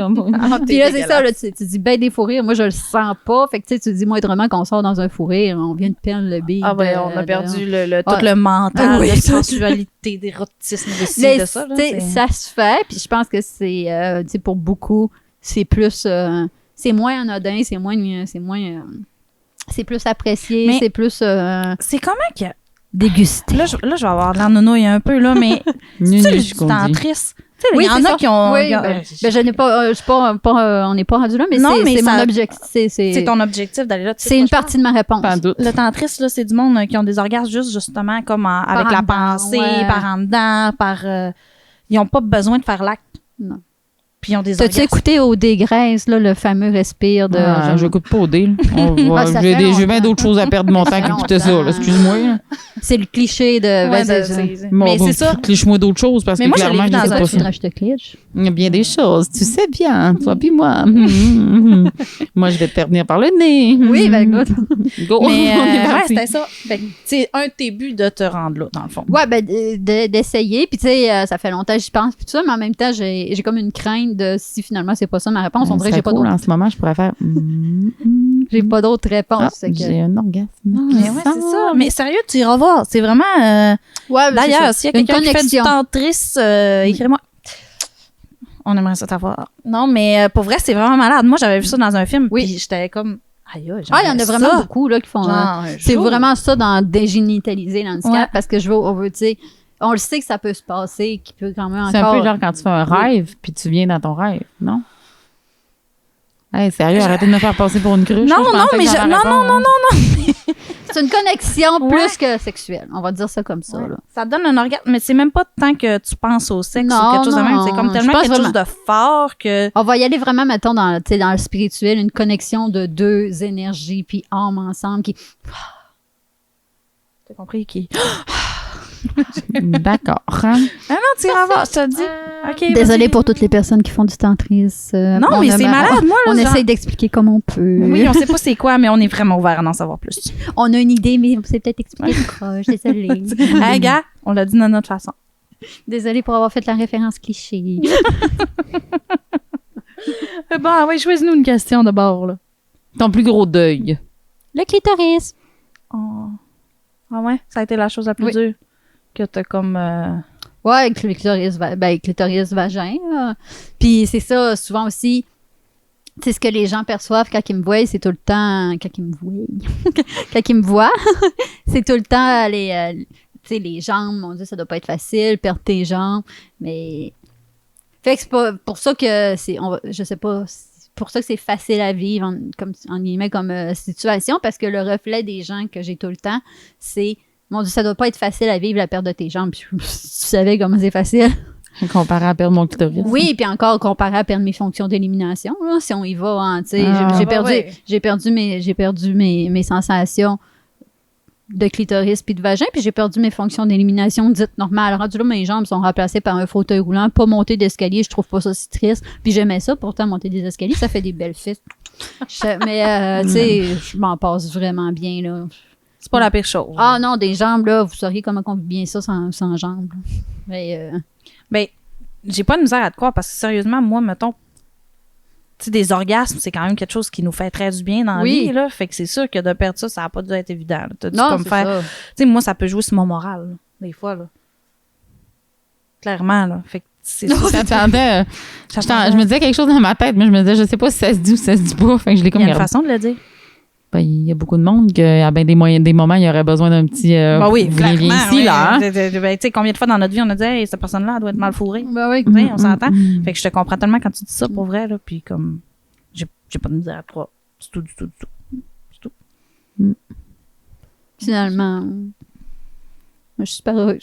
Speaker 3: Puis là, c'est ça, là, tu dis ben des fous rires. Moi, je le sens pas. Fait que, tu sais, tu dis moindrement qu'on sort dans un fou rire, on vient de perdre le beat.
Speaker 2: Ah ouais, on a perdu tout le mental de sensualité, d'érotisme, de ça, là.
Speaker 3: Ça se fait, puis je pense que c'est, tu sais, pour beaucoup, c'est plus, c'est moins anodin, c'est plus apprécié, mais c'est plus...
Speaker 2: c'est comment que...
Speaker 3: Dégusté.
Speaker 2: Là, je vais avoir de l'air nounouille un peu, là, mais c'est du tentrice. Il y en a qui ont...
Speaker 3: Oui, je n'ai pas... on n'est pas rendu là, mais c'est mon objectif.
Speaker 2: C'est ton objectif d'aller là.
Speaker 3: C'est une partie de ma réponse.
Speaker 2: Le tantrice, là, c'est du monde qui ont des orgasmes justement comme avec la pensée, par en dedans, ils n'ont pas besoin de faire l'acte.
Speaker 3: Non.
Speaker 2: Puis ils ont des orgasmes.
Speaker 3: T'as-tu écouté au Dégraisse, là, le fameux respire de...
Speaker 1: je n'écoute pas au dé. J'ai bien d'autres choses à perdre mon temps qu'écouter ça. Excuse-moi.
Speaker 3: C'est le cliché de...
Speaker 2: Ouais, mais c'est ça.
Speaker 1: Cliché-moi d'autres choses parce
Speaker 2: Mais
Speaker 1: que
Speaker 2: moi, je l'ai
Speaker 1: clairement,
Speaker 2: vu dans
Speaker 1: je sais
Speaker 2: un
Speaker 1: pas
Speaker 2: film.
Speaker 1: ça.
Speaker 3: Je te cliché.
Speaker 1: Il y a bien des choses. Tu sais bien, toi puis moi. Moi, je vais te faire venir par le nez.
Speaker 3: Oui, ben écoute.
Speaker 1: Go.
Speaker 2: Mais
Speaker 1: On est
Speaker 2: ouais,
Speaker 1: parti.
Speaker 2: c'était ça. Fait que c'est un de tes buts de te rendre là, dans le fond.
Speaker 3: Ouais, ben d'essayer. Puis tu sais, ça fait longtemps que j'y pense. Puis tout ça, mais en même temps, j'ai comme une crainte de si finalement c'est pas ça ma réponse. On dirait que j'ai pas
Speaker 1: cool.
Speaker 3: d'autre.
Speaker 1: En ce moment, je pourrais faire...
Speaker 3: J'ai pas d'autre réponse.
Speaker 1: Ah, j'ai un orgasme.
Speaker 2: Mais ouais, c'est ça. Mais sérieux, tu iras voir. C'est vraiment...
Speaker 3: Ouais,
Speaker 2: D'ailleurs, s'il y a
Speaker 3: Une
Speaker 2: quelqu'un qui fait du
Speaker 3: connexion.
Speaker 2: tantrisme, écrivez-moi. On aimerait ça t'avoir. Non, mais pour vrai, c'est vraiment malade. Moi, j'avais vu ça dans un film,
Speaker 3: Oui.
Speaker 2: puis j'étais comme... Aïe,
Speaker 3: il y en a vraiment beaucoup là, qui font... c'est vraiment ça dans dégénitaliser l'handicap
Speaker 2: Ouais.
Speaker 3: parce que on veut, tu sais... On le sait que ça peut se passer, qu'il peut quand même
Speaker 1: C'est
Speaker 3: encore...
Speaker 1: un peu genre quand tu fais un rêve, puis tu viens dans ton rêve, non? Hey, sérieux, arrêtez de me faire passer pour une cruche.
Speaker 2: Non,
Speaker 1: là, je
Speaker 2: non,
Speaker 1: pensais
Speaker 2: mais
Speaker 1: que j'allais répondre.
Speaker 3: C'est une connexion
Speaker 2: Ouais.
Speaker 3: plus que sexuelle. On va dire ça comme ça.
Speaker 2: Ouais.
Speaker 3: Là.
Speaker 2: Ça te donne un orgasme, mais c'est même pas tant que tu penses au sexe
Speaker 3: Non,
Speaker 2: ou quelque chose de même. C'est comme
Speaker 3: non,
Speaker 2: tellement
Speaker 3: je pense
Speaker 2: quelque chose de fort que...
Speaker 3: On va y aller vraiment, mettons, dans le spirituel, une connexion de deux énergies puis âmes ensemble qui...
Speaker 2: T'as compris qui?
Speaker 1: D'accord.
Speaker 2: Ah non, tu iras voir, je te dis. OK,
Speaker 3: Désolée
Speaker 2: vas-y.
Speaker 3: pour toutes les personnes qui font du tantrisme.
Speaker 2: Non, mais c'est malade, moi.
Speaker 3: On
Speaker 2: là, genre-
Speaker 3: essaye d'expliquer comme on peut.
Speaker 2: Oui, on sait pas c'est quoi, mais on est vraiment ouvert à en savoir plus.
Speaker 3: On a une idée, mais on sait peut-être expliquer proche. Désolée.
Speaker 2: Hey, gars, on l'a dit de notre façon.
Speaker 3: Désolée pour avoir fait la référence cliché.
Speaker 2: Bon, oui, choisis-nous une question de bord, là.
Speaker 1: Ton plus gros deuil.
Speaker 3: Le clitoris.
Speaker 2: Oh. Ah ouais? Ça a été la chose la plus
Speaker 3: Oui.
Speaker 2: dure que t'as comme...
Speaker 3: Ouais, clitoris vagin. Là. Puis c'est ça, souvent aussi, c'est ce que les gens perçoivent quand ils me voient, c'est tout le temps... Quand ils me voient. Quand ils me voient, c'est tout le temps tu sais, les jambes, mon Dieu, ça doit pas être facile, perdre tes jambes, mais... Fait que c'est pas pour ça que c'est... je sais pas... C'est pour ça que c'est facile à vivre, en guillemets, comme situation, parce que le reflet des gens que j'ai tout le temps, c'est... Mon Dieu, ça doit pas être facile à vivre, la perte de tes jambes. Puis, si tu savais comment c'est facile.
Speaker 1: Comparé à perdre mon clitoris.
Speaker 3: Oui, puis encore comparé à perdre mes fonctions d'élimination, là, si on y va, hein, tu sais,
Speaker 1: Ah.
Speaker 3: j'ai perdu mes sensations de clitoris puis de vagin, puis j'ai perdu mes fonctions d'élimination dites normales. Rendu là, mes jambes sont remplacées par un fauteuil roulant, pas monter d'escalier, je trouve pas ça si triste. Puis j'aimais ça, pourtant monter des escaliers, ça fait des belles fesses. Mais tu sais, je m'en passe vraiment bien là.
Speaker 2: C'est pas la pire chose.
Speaker 3: Ah non, des jambes là, vous sauriez comment on vit bien ça sans jambes. Là. Mais
Speaker 2: Ben, j'ai pas de misère à te croire parce que sérieusement, moi, mettons, tu sais, des orgasmes, c'est quand même quelque chose qui nous fait très du bien dans la
Speaker 3: Oui.
Speaker 2: vie, là. Fait que c'est sûr que de perdre ça, ça a pas dû être évident. Là. T'as dû
Speaker 3: non,
Speaker 2: comme
Speaker 3: c'est
Speaker 2: faire.
Speaker 3: ça.
Speaker 2: Tu sais, moi, ça peut jouer sur mon moral, là, des fois, là. Clairement, là. Fait que c'est ça.
Speaker 1: J'attendais. Je me disais quelque chose dans ma tête, mais je me disais, je sais pas si ça se dit ou ça se dit pas. Fait que je l'ai comme
Speaker 2: Il y a une
Speaker 1: gardé.
Speaker 2: façon de le dire.
Speaker 1: Ben, il y a beaucoup de monde qu'à ben des moments, il y aurait besoin d'un petit.
Speaker 2: oui,
Speaker 1: viens
Speaker 2: clairement.
Speaker 1: ici,
Speaker 2: oui.
Speaker 1: là. Hein?
Speaker 2: Ben, tu sais, combien de fois dans notre vie, on a dit, hey, cette personne-là, elle doit être mal fourrée.
Speaker 3: Ben oui.
Speaker 2: Tu sais, on s'entend. Fait que je te comprends tellement quand tu dis ça, pour vrai, là. Puis comme, j'ai pas de misère à te croire. C'est tout, du tout, du tout.
Speaker 3: Finalement, je suis super heureuse.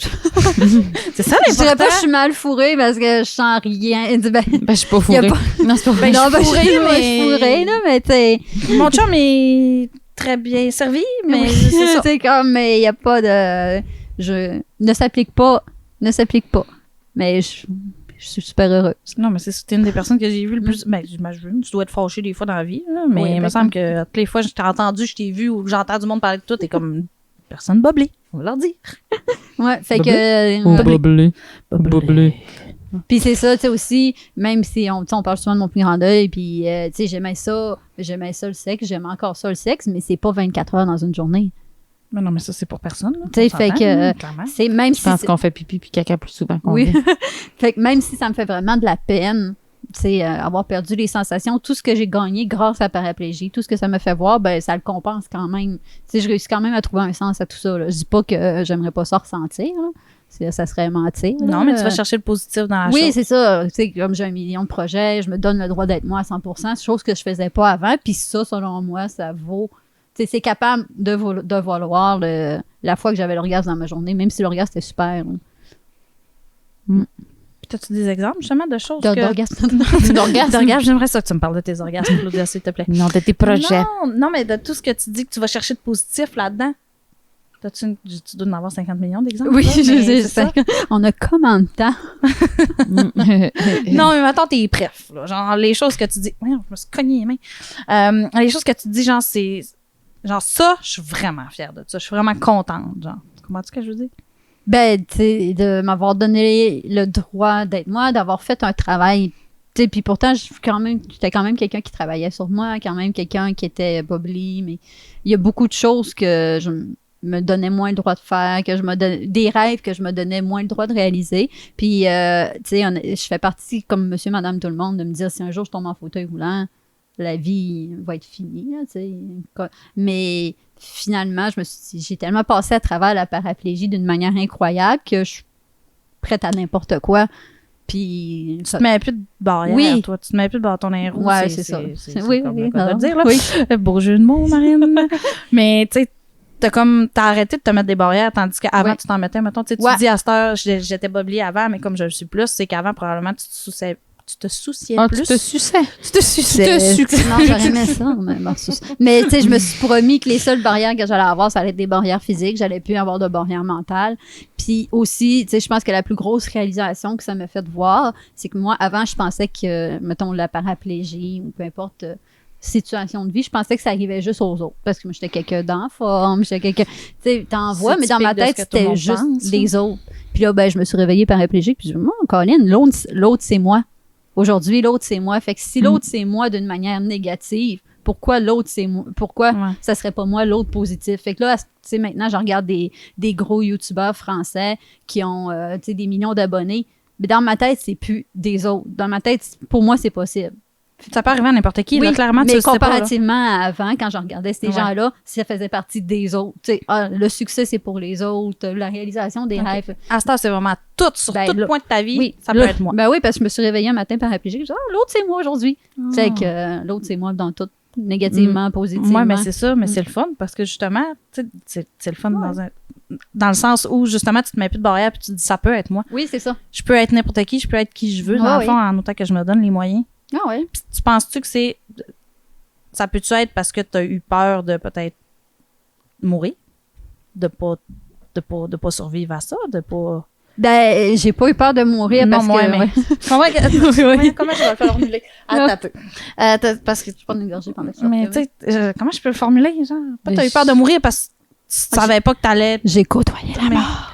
Speaker 2: C'est ça,
Speaker 3: Je dirais
Speaker 2: l'important.
Speaker 3: pas que je suis mal fourrée parce que je sens rien. Ben,
Speaker 1: Ben, je suis pas
Speaker 3: Y a
Speaker 1: fourrée.
Speaker 3: pas-
Speaker 1: Non, c'est pas vrai.
Speaker 2: Ben,
Speaker 3: non,
Speaker 2: je suis
Speaker 3: ben, je suis
Speaker 2: fourrée,
Speaker 3: fourrée, là, mais tu sais.
Speaker 2: Mon chum est très bien servi, mais
Speaker 3: oui,
Speaker 2: c'est ça.
Speaker 3: c'est comme, mais il n'y a pas de. Ne s'applique pas. Mais je suis super heureuse.
Speaker 2: Non, mais c'est une des personnes que j'ai vues le plus. Ben, j'imagine, tu dois être fâchée des fois dans la vie, là, mais
Speaker 3: Oui,
Speaker 2: il me
Speaker 3: ben,
Speaker 2: semble que toutes les fois, je t'ai entendu, je t'ai vu ou que j'entends du monde parler de toi, t'es comme une personne boblée. On va leur dire.
Speaker 3: Ouais, fait
Speaker 1: Boblé?
Speaker 3: que.
Speaker 1: Boblé. Boblé.
Speaker 3: Puis c'est ça, tu sais, aussi, même si on parle souvent de mon plus grand deuil, puis, tu sais, j'aimais ça le sexe, j'aime encore ça le sexe, mais c'est pas 24 heures dans une journée.
Speaker 2: Mais non, mais ça, c'est pour personne. là.
Speaker 3: Tu sais,
Speaker 2: On
Speaker 3: fait
Speaker 2: s'entend,
Speaker 3: que,
Speaker 2: là, clairement.
Speaker 3: C'est même
Speaker 1: Je
Speaker 3: si.
Speaker 1: pense qu'on fait pipi puis caca plus souvent qu'on
Speaker 3: Oui.
Speaker 1: veut.
Speaker 3: Fait que même si ça me fait vraiment de la peine, tu sais, avoir perdu les sensations, tout ce que j'ai gagné grâce à la paraplégie, tout ce que ça me fait voir, ben ça le compense quand même. Tu sais, je réussis quand même à trouver un sens à tout ça. Là. Je dis pas que j'aimerais pas ça ressentir. Là. Ça serait mentir.
Speaker 2: Non,
Speaker 3: là.
Speaker 2: mais tu vas chercher le positif dans la
Speaker 3: Oui,
Speaker 2: chose.
Speaker 3: c'est ça. Tu sais, comme j'ai 1 million de projets, je me donne le droit d'être moi à 100%, chose que je faisais pas avant. Puis ça, selon moi, ça vaut... Tu sais, c'est capable de valoir la fois que j'avais l'orgasme dans ma journée, même si l'orgasme était super. là.
Speaker 2: Puis t'as-tu des exemples, justement, de choses que...
Speaker 3: D'orgasme.
Speaker 2: D'orgasme, j'aimerais ça que tu me parles de tes orgasmes, Claudia, s'il te plaît.
Speaker 1: Non, de tes projets.
Speaker 2: Non, mais de tout ce que tu dis que tu vas chercher de positif là-dedans. Tu dois en avoir 50 millions d'exemples.
Speaker 3: Oui,
Speaker 2: là,
Speaker 3: je
Speaker 2: mais
Speaker 3: sais.
Speaker 2: c'est ça.
Speaker 3: On a comment de temps?
Speaker 2: Non, mais mettons tes prefs, là. Genre, les choses que tu dis. Voyons, je me suis cogné les mains. Les choses que tu dis, genre, c'est. Genre, ça, je suis vraiment fière de ça. Je suis vraiment contente, genre. Tu comprends ce que je veux dire?
Speaker 3: Ben, tu sais, de m'avoir donné le droit d'être moi, d'avoir fait un travail. Tu sais, puis pourtant, j'étais quand même quelqu'un qui travaillait sur moi, quand même quelqu'un qui était bubbly, mais il y a beaucoup de choses que je me donnais moins le droit de faire, des rêves que je me donnais moins le droit de réaliser. Puis, tu sais, je fais partie, comme monsieur, madame, tout le monde, de me dire si un jour je tombe en fauteuil roulant, la vie va être finie, là, tu sais. Mais finalement, j'ai tellement passé à travers la paraplégie d'une manière incroyable que je suis prête à n'importe quoi. Puis
Speaker 2: tu te mets plus de barrière,
Speaker 3: oui.
Speaker 2: toi. Tu te mets plus de bâton dans les roues.
Speaker 3: Ouais, c'est ça. Oui,
Speaker 2: comme
Speaker 3: oui,
Speaker 2: le cas de dire, là.
Speaker 3: Oui.
Speaker 2: Beau jeu de mots, Marine. Mais, tu sais, t'as arrêté de te mettre des barrières, tandis qu'avant, tu t'en mettais, mettons, tu te dis à cette heure, j'étais boblée avant, mais comme je le suis plus, c'est qu'avant, probablement, tu te souciais plus.
Speaker 1: Tu te suçais.
Speaker 2: Tu te suçais.
Speaker 3: Non, j'aurais aimé ça. Mais tu sais, je me suis promis que les seules barrières que j'allais avoir, ça allait être des barrières physiques. J'allais plus avoir de barrières mentales. Puis aussi, tu sais, je pense que la plus grosse réalisation que ça m'a fait voir, c'est que moi, avant, je pensais que, mettons, la paraplégie ou peu importe situation de vie, je pensais que ça arrivait juste aux autres. Parce que moi, j'étais quelqu'un d'en forme, j'étais quelqu'un... Tu sais, t'en vois, mais dans ma tête, c'était juste les autres. Puis là, ben, je me suis réveillée paraplégique, puis je me suis dit, Colin, l'autre, c'est moi. Aujourd'hui, l'autre, c'est moi. Fait que si l'autre, c'est moi d'une manière négative, pourquoi l'autre, c'est moi? Pourquoi ça serait pas moi, l'autre positif? Fait que là, tu sais, maintenant, je regarde des gros youtubeurs français qui ont, tu sais, des millions d'abonnés. Mais dans ma tête, c'est plus des autres. Dans ma tête, pour moi, c'est possible.
Speaker 2: Ça peut arriver à n'importe qui, là, clairement,
Speaker 3: mais
Speaker 2: tu le sais pas.
Speaker 3: comparativement à avant, quand je regardais ces gens-là, ça faisait partie des autres. Tu sais, le succès, c'est pour les autres. La réalisation des rêves.
Speaker 2: À ce temps, c'est vraiment tout, sur tout point de ta vie,
Speaker 3: oui,
Speaker 2: ça peut être moi.
Speaker 3: Ben oui, parce que je me suis réveillée un matin paraplégique. Je me suis dit, l'autre, c'est moi aujourd'hui. Fait que l'autre, c'est moi dans tout, négativement, positivement.
Speaker 2: Oui, mais c'est ça, mais c'est le fun, parce que justement, tu sais, c'est le fun dans le sens où, justement, tu te mets plus de barrière puis tu te dis, ça peut être moi.
Speaker 3: Oui, c'est ça.
Speaker 2: Je peux être n'importe qui, je peux être qui je veux, dans le fond, en autant que je me donne les moyens.
Speaker 3: Ah oui.
Speaker 2: Puis, tu penses-tu que ça peut-tu être parce que tu as eu peur de peut-être mourir? De pas survivre à ça? De pas...
Speaker 3: Ben, j'ai pas eu peur de mourir parce que...
Speaker 2: Comment je vais le formuler? Attends un peu. Parce que
Speaker 3: je prends une gorgée pendant ça.
Speaker 2: Mais tu sais, comment je peux le formuler? Genre, pas t'as eu peur de mourir parce que tu savais pas que t'allais...
Speaker 3: J'ai côtoyé la mort.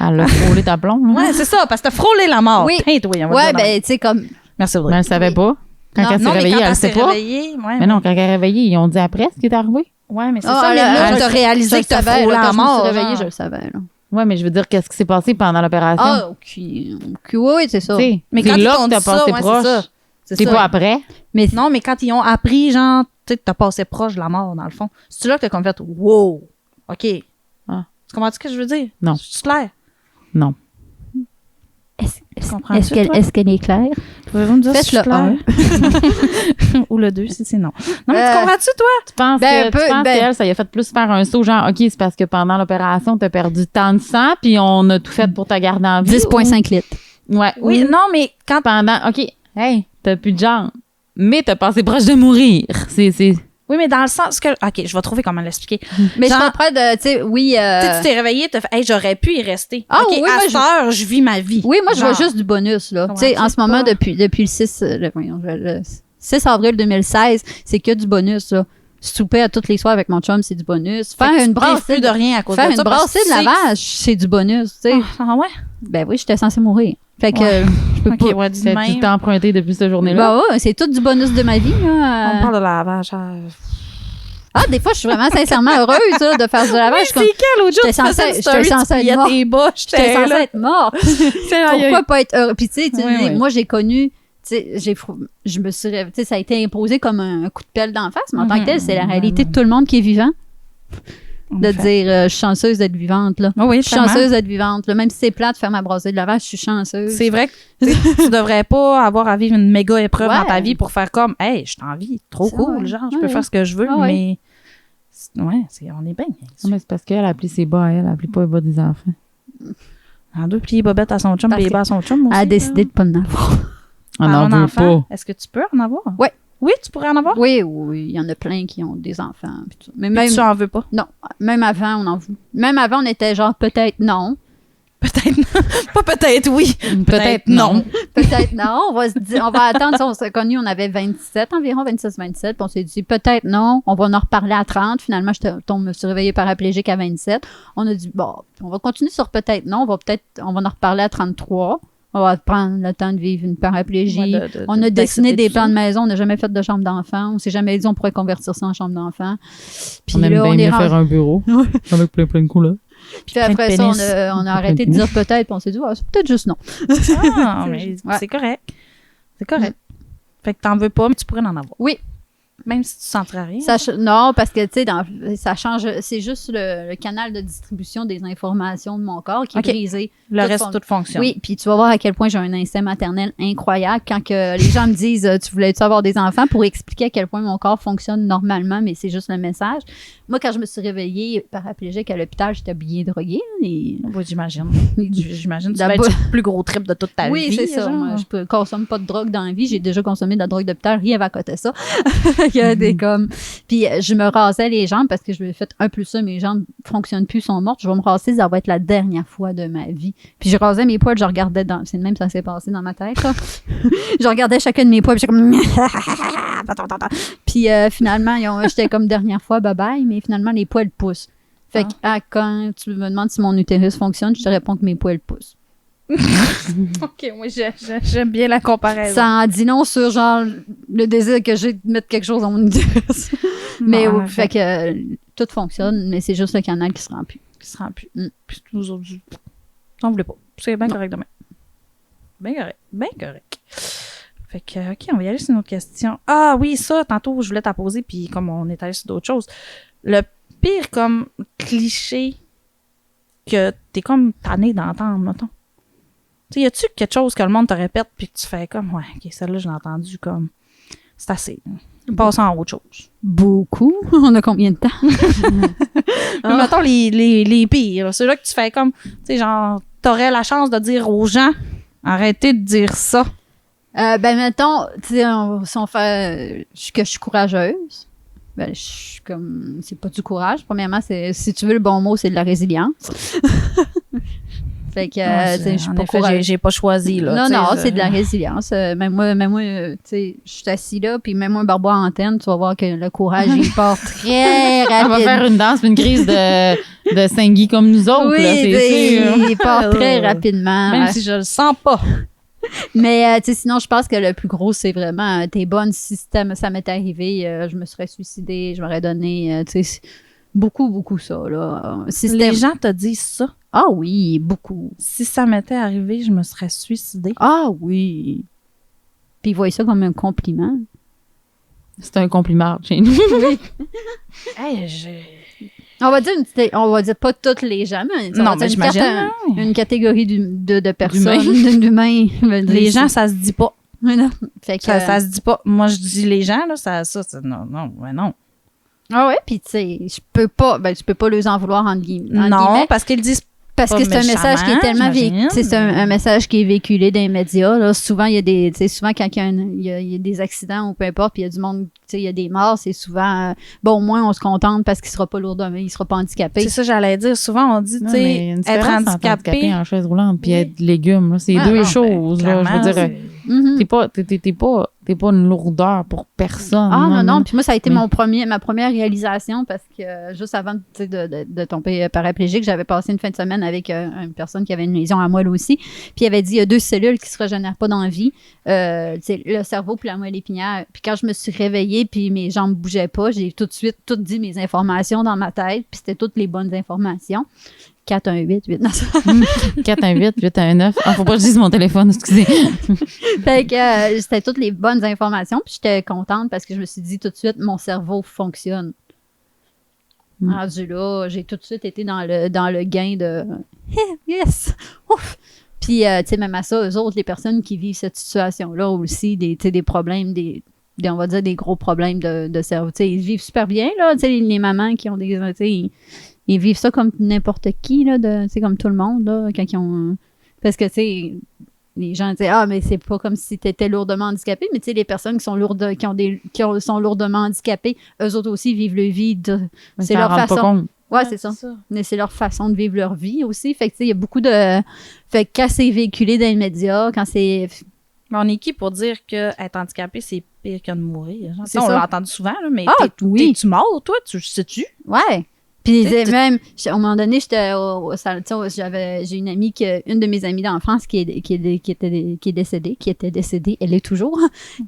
Speaker 1: Elle a frôlé ta blonde.
Speaker 2: Ouais, c'est ça, parce que t'as frôlé la mort.
Speaker 3: Oui.
Speaker 2: Ouais,
Speaker 3: ben, tu sais, comme...
Speaker 2: Merci, Audrey.
Speaker 1: Mais elle savait pas. Quand elle s'est réveillée, elle sait pas. Mais non, quand elle est réveillée, ils ont dit après ce qui est arrivé.
Speaker 2: Ouais, mais c'est ça. Mais là, t'as réalisé que t'as frôlé la mort.
Speaker 3: Je me suis réveillée, je le savais, là.
Speaker 1: Ouais, mais je veux dire, qu'est-ce qui s'est passé pendant l'opération?
Speaker 3: Ah, OK. Oui, c'est ça.
Speaker 2: Mais
Speaker 3: quand
Speaker 2: c'est là
Speaker 1: que t'as passé proche. C'est pas après.
Speaker 2: Mais non, mais quand ils ont appris, genre, tu sais, t'as passé proche de la mort, dans le fond. C'est là que t'as comme fait, wow, OK.
Speaker 1: Ah.
Speaker 2: Tu comprends ce que je veux dire?
Speaker 1: Non.
Speaker 2: C'est clair?
Speaker 1: Non.
Speaker 3: Est-ce qu'elle est claire?
Speaker 2: Pouvez-vous me dire si c'est clair? Ou le 2, si c'est non. Non, mais tu comprends-tu, toi?
Speaker 1: Tu penses qu'elle, ça lui a fait plus faire un saut, genre, OK, c'est parce que pendant l'opération, t'as perdu tant de sang, puis on a tout fait pour te garder en vie.
Speaker 3: 10,5 litres.
Speaker 1: Ouais.
Speaker 2: Oui, non, mais quand...
Speaker 1: OK, hey, t'as plus de jambes, mais t'as passé proche de mourir.
Speaker 2: Oui, mais dans le sens que... OK, je vais trouver comment l'expliquer.
Speaker 3: Mais genre, je comprends de... Tu sais, oui...
Speaker 2: Tu t'es réveillé, t'as fait, hey, j'aurais pu y rester.
Speaker 3: Ah,
Speaker 2: OK,
Speaker 3: oui,
Speaker 2: à cette heure, je vis ma vie.
Speaker 3: Oui, moi, je vois juste du bonus, là. Tu sais, en ce moment, depuis le 6... Le 6 avril 2016, c'est que du bonus, là. Souper à tous les soirs avec mon chum, c'est du bonus. Faire une brassée
Speaker 2: de rien à cause de ça.
Speaker 3: Faire une brassée de lavage, c'est du bonus, tu sais.
Speaker 2: Ah ouais?
Speaker 3: Ben oui, j'étais censée mourir. Fait que je peux pas...
Speaker 1: Tu t'es emprunté depuis cette journée-là?
Speaker 3: Ben ouais, c'est tout du bonus de ma vie, là.
Speaker 2: On parle de lavage.
Speaker 3: Ah, des fois, je suis vraiment sincèrement heureuse là, de faire du lavage.
Speaker 2: C'est quel autre jour?
Speaker 3: J'étais censée être morte. J'étais censée être morte. Pourquoi pas être heureuse? Puis tu sais, moi, j'ai connu... Tu sais, je me suis... Tu sais, ça a été imposé comme un coup de pelle d'en face, mais en tant que tel, c'est la réalité de tout le monde qui est vivant. De dire, je suis chanceuse d'être vivante, là.
Speaker 2: Oh oui,
Speaker 3: je suis chanceuse d'être vivante, là. Même si c'est plate de faire ma brassée de lavage, je suis chanceuse.
Speaker 2: C'est vrai que tu devrais pas avoir à vivre une méga épreuve dans ta vie pour faire comme, hey, je t'en vis, trop cool, genre, je peux faire ce que je veux, mais ouais, on est bien.
Speaker 1: Mais c'est parce qu'elle a appelé ses bas, elle a appelé pas les bas des enfants.
Speaker 2: En deux pliés bobettes à son chum, les bas à son chum aussi.
Speaker 3: Elle a décidé de pas en avoir.
Speaker 1: On en veut pas.
Speaker 2: Est-ce que tu peux en avoir?
Speaker 3: Oui.
Speaker 2: Oui, tu pourrais en avoir?
Speaker 3: Oui, il y en a plein qui ont des enfants. Pis tout. Mais même,
Speaker 2: tu en veux pas?
Speaker 3: non, même avant, on en veut. Même avant, on était genre peut-être non.
Speaker 2: Peut-être pas peut-être oui.
Speaker 1: Peut-être non.
Speaker 3: Peut-être non. On va attendre. On s'est connus, on avait 27 environ, 26-27. Puis on s'est dit peut-être non. On va en reparler à 30. Finalement, je me suis réveillée paraplégique à 27. On a dit bon, on va continuer sur peut-être non. On va en reparler à 33. On va prendre le temps de vivre une paraplégie. On a dessiné des plans de maison. On n'a jamais fait de chambre d'enfant. On s'est jamais dit on pourrait convertir ça en chambre d'enfant.
Speaker 1: Puis on aime bien mieux faire un bureau avec plein de couleurs.
Speaker 3: Puis après ça, on a arrêté de dire peut-être, puis on s'est dit, c'est peut-être juste non.
Speaker 2: Ah, mais c'est correct. C'est correct. Fait que t'en veux pas, mais tu pourrais en avoir.
Speaker 3: Oui.
Speaker 2: Même si tu sentirais rien.
Speaker 3: Non, parce que, tu sais, ça change. C'est juste le canal de distribution des informations de mon corps qui est brisé.
Speaker 2: Le reste, tout fonctionne.
Speaker 3: Oui, puis tu vas voir à quel point j'ai un instinct maternel incroyable quand que les gens me disent tu voulais-tu avoir des enfants pour expliquer à quel point mon corps fonctionne normalement, mais c'est juste le message. Moi, quand je me suis réveillée paraplégique à l'hôpital, j'étais bien droguée.
Speaker 2: Oui, j'imagine. J'imagine. Tu vas être le plus gros trip de toute ta vie.
Speaker 3: Oui, c'est ça. Moi, je consomme pas de drogue dans la vie. J'ai déjà consommé de la drogue d'hôpital. Rien va côté ça. Il y a des comme... Puis je me rasais les jambes parce que je me fait un plus ça, mes jambes fonctionnent plus, sont mortes. Je vais me raser, ça va être la dernière fois de ma vie. Puis je rasais mes poils, je regardais dans... C'est le même, ça s'est passé dans ma tête, là. Je regardais chacun de mes poils, puis j'étais comme... Puis finalement, j'étais comme dernière fois, bye-bye, mais finalement, les poils poussent. Fait que quand tu me demandes si mon utérus fonctionne, je te réponds que mes poils poussent.
Speaker 2: OK, moi, j'aime bien la comparaison.
Speaker 3: Ça en dit non sur, genre, le désir que j'ai de mettre quelque chose dans mon utérus. Mais fait que tout fonctionne, mais c'est juste le canal qui se rend plus.
Speaker 2: Puis nous autres, t'en voulais pas. C'est bien correct demain. Bien correct. Fait que, OK, on va y aller sur une autre question. Ah oui, ça, tantôt, je voulais t'en poser, puis comme on est allé sur d'autres choses. Le pire, comme, cliché que t'es comme tanné d'entendre, mettons. Tu sais, y a-tu quelque chose que le monde te répète, puis que tu fais comme, ouais, OK, celle-là, je l'ai entendue comme, c'est assez. Passons à autre chose.
Speaker 3: Beaucoup. On a combien de temps?
Speaker 2: Mais mettons les pires. Ceux-là que tu fais comme, tu sais, genre, t'aurais la chance de dire aux gens, arrêtez de dire ça.
Speaker 3: Ben, mettons, tu sais, si on fait que je suis courageuse, ben, je suis comme, c'est pas du courage. Premièrement, si tu veux le bon mot, c'est de la résilience. Fait que, tu sais, je suis pas courageuse.
Speaker 2: J'ai pas choisi, là.
Speaker 3: Non, c'est de la résilience. Même moi, tu sais, je suis assis là, puis même moi, un barbois en antenne, tu vas voir que le courage, il part très rapide.
Speaker 1: On va faire une danse, une crise de Saint-Guy comme nous autres,
Speaker 3: oui,
Speaker 1: là, c'est sûr.
Speaker 3: Il part très rapidement.
Speaker 2: Même si je le sens pas.
Speaker 3: Mais, tu sais, sinon, je pense que le plus gros, c'est vraiment, t'es bonne, si ça m'était arrivé, je me serais suicidée, je m'aurais donné, tu sais, beaucoup ça, là.
Speaker 2: Les gens te disent ça?
Speaker 3: Ah oui, beaucoup.
Speaker 2: Si ça m'était arrivé, je me serais suicidée.
Speaker 3: Ah oui. Puis ils voient ça comme un compliment.
Speaker 1: C'est un compliment chez nous.
Speaker 3: Oui.
Speaker 2: Hey,
Speaker 3: on va dire pas toutes les gens, mais
Speaker 2: non, mais j'imagine
Speaker 3: une catégorie de personnes, d'humains.
Speaker 2: Les gens, ça se dit pas.
Speaker 3: Non. Fait que,
Speaker 2: ça se dit pas. Moi, je dis les gens, là, non.
Speaker 3: Ah ouais, puis tu sais, tu peux pas les en vouloir en guillemets.
Speaker 2: Non, parce qu'ils disent
Speaker 3: parce que c'est un message qui est tellement véhiculé. C'est un message qui est véhiculé dans les médias. Là. Souvent, il y a des, souvent quand il y a des accidents ou peu importe, puis il y a du monde, il y a des morts, c'est souvent bon, au moins on se contente parce qu'il sera pas lourdement, il sera pas handicapé.
Speaker 2: C'est ça, j'allais dire. Souvent, on dit, tu sais, être handicapé
Speaker 1: en chaise roulante puis être légume, là, c'est deux choses. Là, je veux dire, t'es pas une lourdeur pour personne.
Speaker 3: Ah non. Puis moi, ça a été ma première réalisation parce que juste avant de tomber paraplégique, j'avais passé une fin de semaine avec une personne qui avait une lésion à moelle aussi. Puis il avait dit, il y a 2 cellules qui se régénèrent pas dans la vie. Le cerveau puis la moelle épinière. Puis quand je me suis réveillée puis mes jambes bougeaient pas, j'ai tout de suite tout dit mes informations dans ma tête. Puis c'était toutes les bonnes informations. 418-819.
Speaker 1: 418-819. Ah, faut pas que je dise mon téléphone, excusez.
Speaker 3: Fait que c'était toutes les bonnes informations. Puis j'étais contente parce que je me suis dit tout de suite, mon cerveau fonctionne. Rendu là, j'ai tout de suite été dans le gain de yes! Ouf! Puis, tu sais, même à ça, eux autres, les personnes qui vivent cette situation-là aussi, des problèmes, on va dire des gros problèmes de cerveau. Tu sais, ils vivent super bien, là. Tu sais, les mamans qui ont des. Tu sais, ils vivent ça comme n'importe qui, là, tu sais, comme tout le monde, là, quand ils ont. Parce que, tu sais, les gens disent « Ah, mais c'est pas comme si t'étais lourdement handicapé. » Mais tu sais, les personnes qui sont sont lourdement handicapées, eux autres aussi vivent leur vie. C'est leur façon. Ouais, c'est ça. Mais c'est leur façon de vivre leur vie aussi. Fait que tu sais, il y a beaucoup de... Fait que quand c'est véhiculé dans les médias, quand c'est...
Speaker 2: Mais on est qui pour dire qu'être handicapé, c'est pire que de mourir? Genre,
Speaker 3: C'est
Speaker 2: on
Speaker 3: ça.
Speaker 2: l'a entendu souvent, là, mais
Speaker 3: oui.
Speaker 2: t'es-tu mort, toi? Tu sais-tu?
Speaker 3: Ouais. Puis
Speaker 2: T'sais,
Speaker 3: même, à un moment donné, j'étais au salon, j'ai une amie, une de mes amies d'enfance qui était décédée, elle est toujours.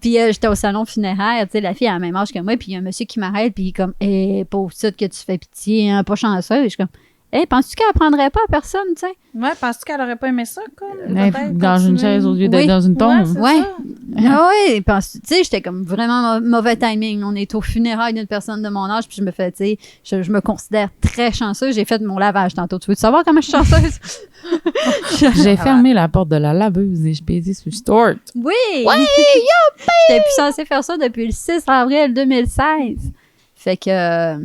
Speaker 3: Puis j'étais au salon funéraire, tu sais, la fille a la même âge que moi, puis il y a un monsieur qui m'arrête, puis il est comme, pauvre petite que tu fais pitié, hein, pas chanceuse. Je suis comme, penses-tu qu'elle apprendrait pas à personne, tu sais?
Speaker 2: Ouais, penses-tu qu'elle aurait pas aimé ça, comme?
Speaker 1: Dans une chaise au lieu d'être dans une tombe.
Speaker 3: Ouais. Ah ouais, tu sais, j'étais comme vraiment mauvais timing. On est au funérail d'une personne de mon âge, puis je me fais, tu sais, je me considère très chanceuse. J'ai fait mon lavage tantôt. Tu veux savoir comment je suis chanceuse?
Speaker 1: J'ai fermé la porte de la laveuse et je baisé sur le stort.
Speaker 3: Oui! J'étais plus censée faire ça depuis le 6 avril 2016. Fait que...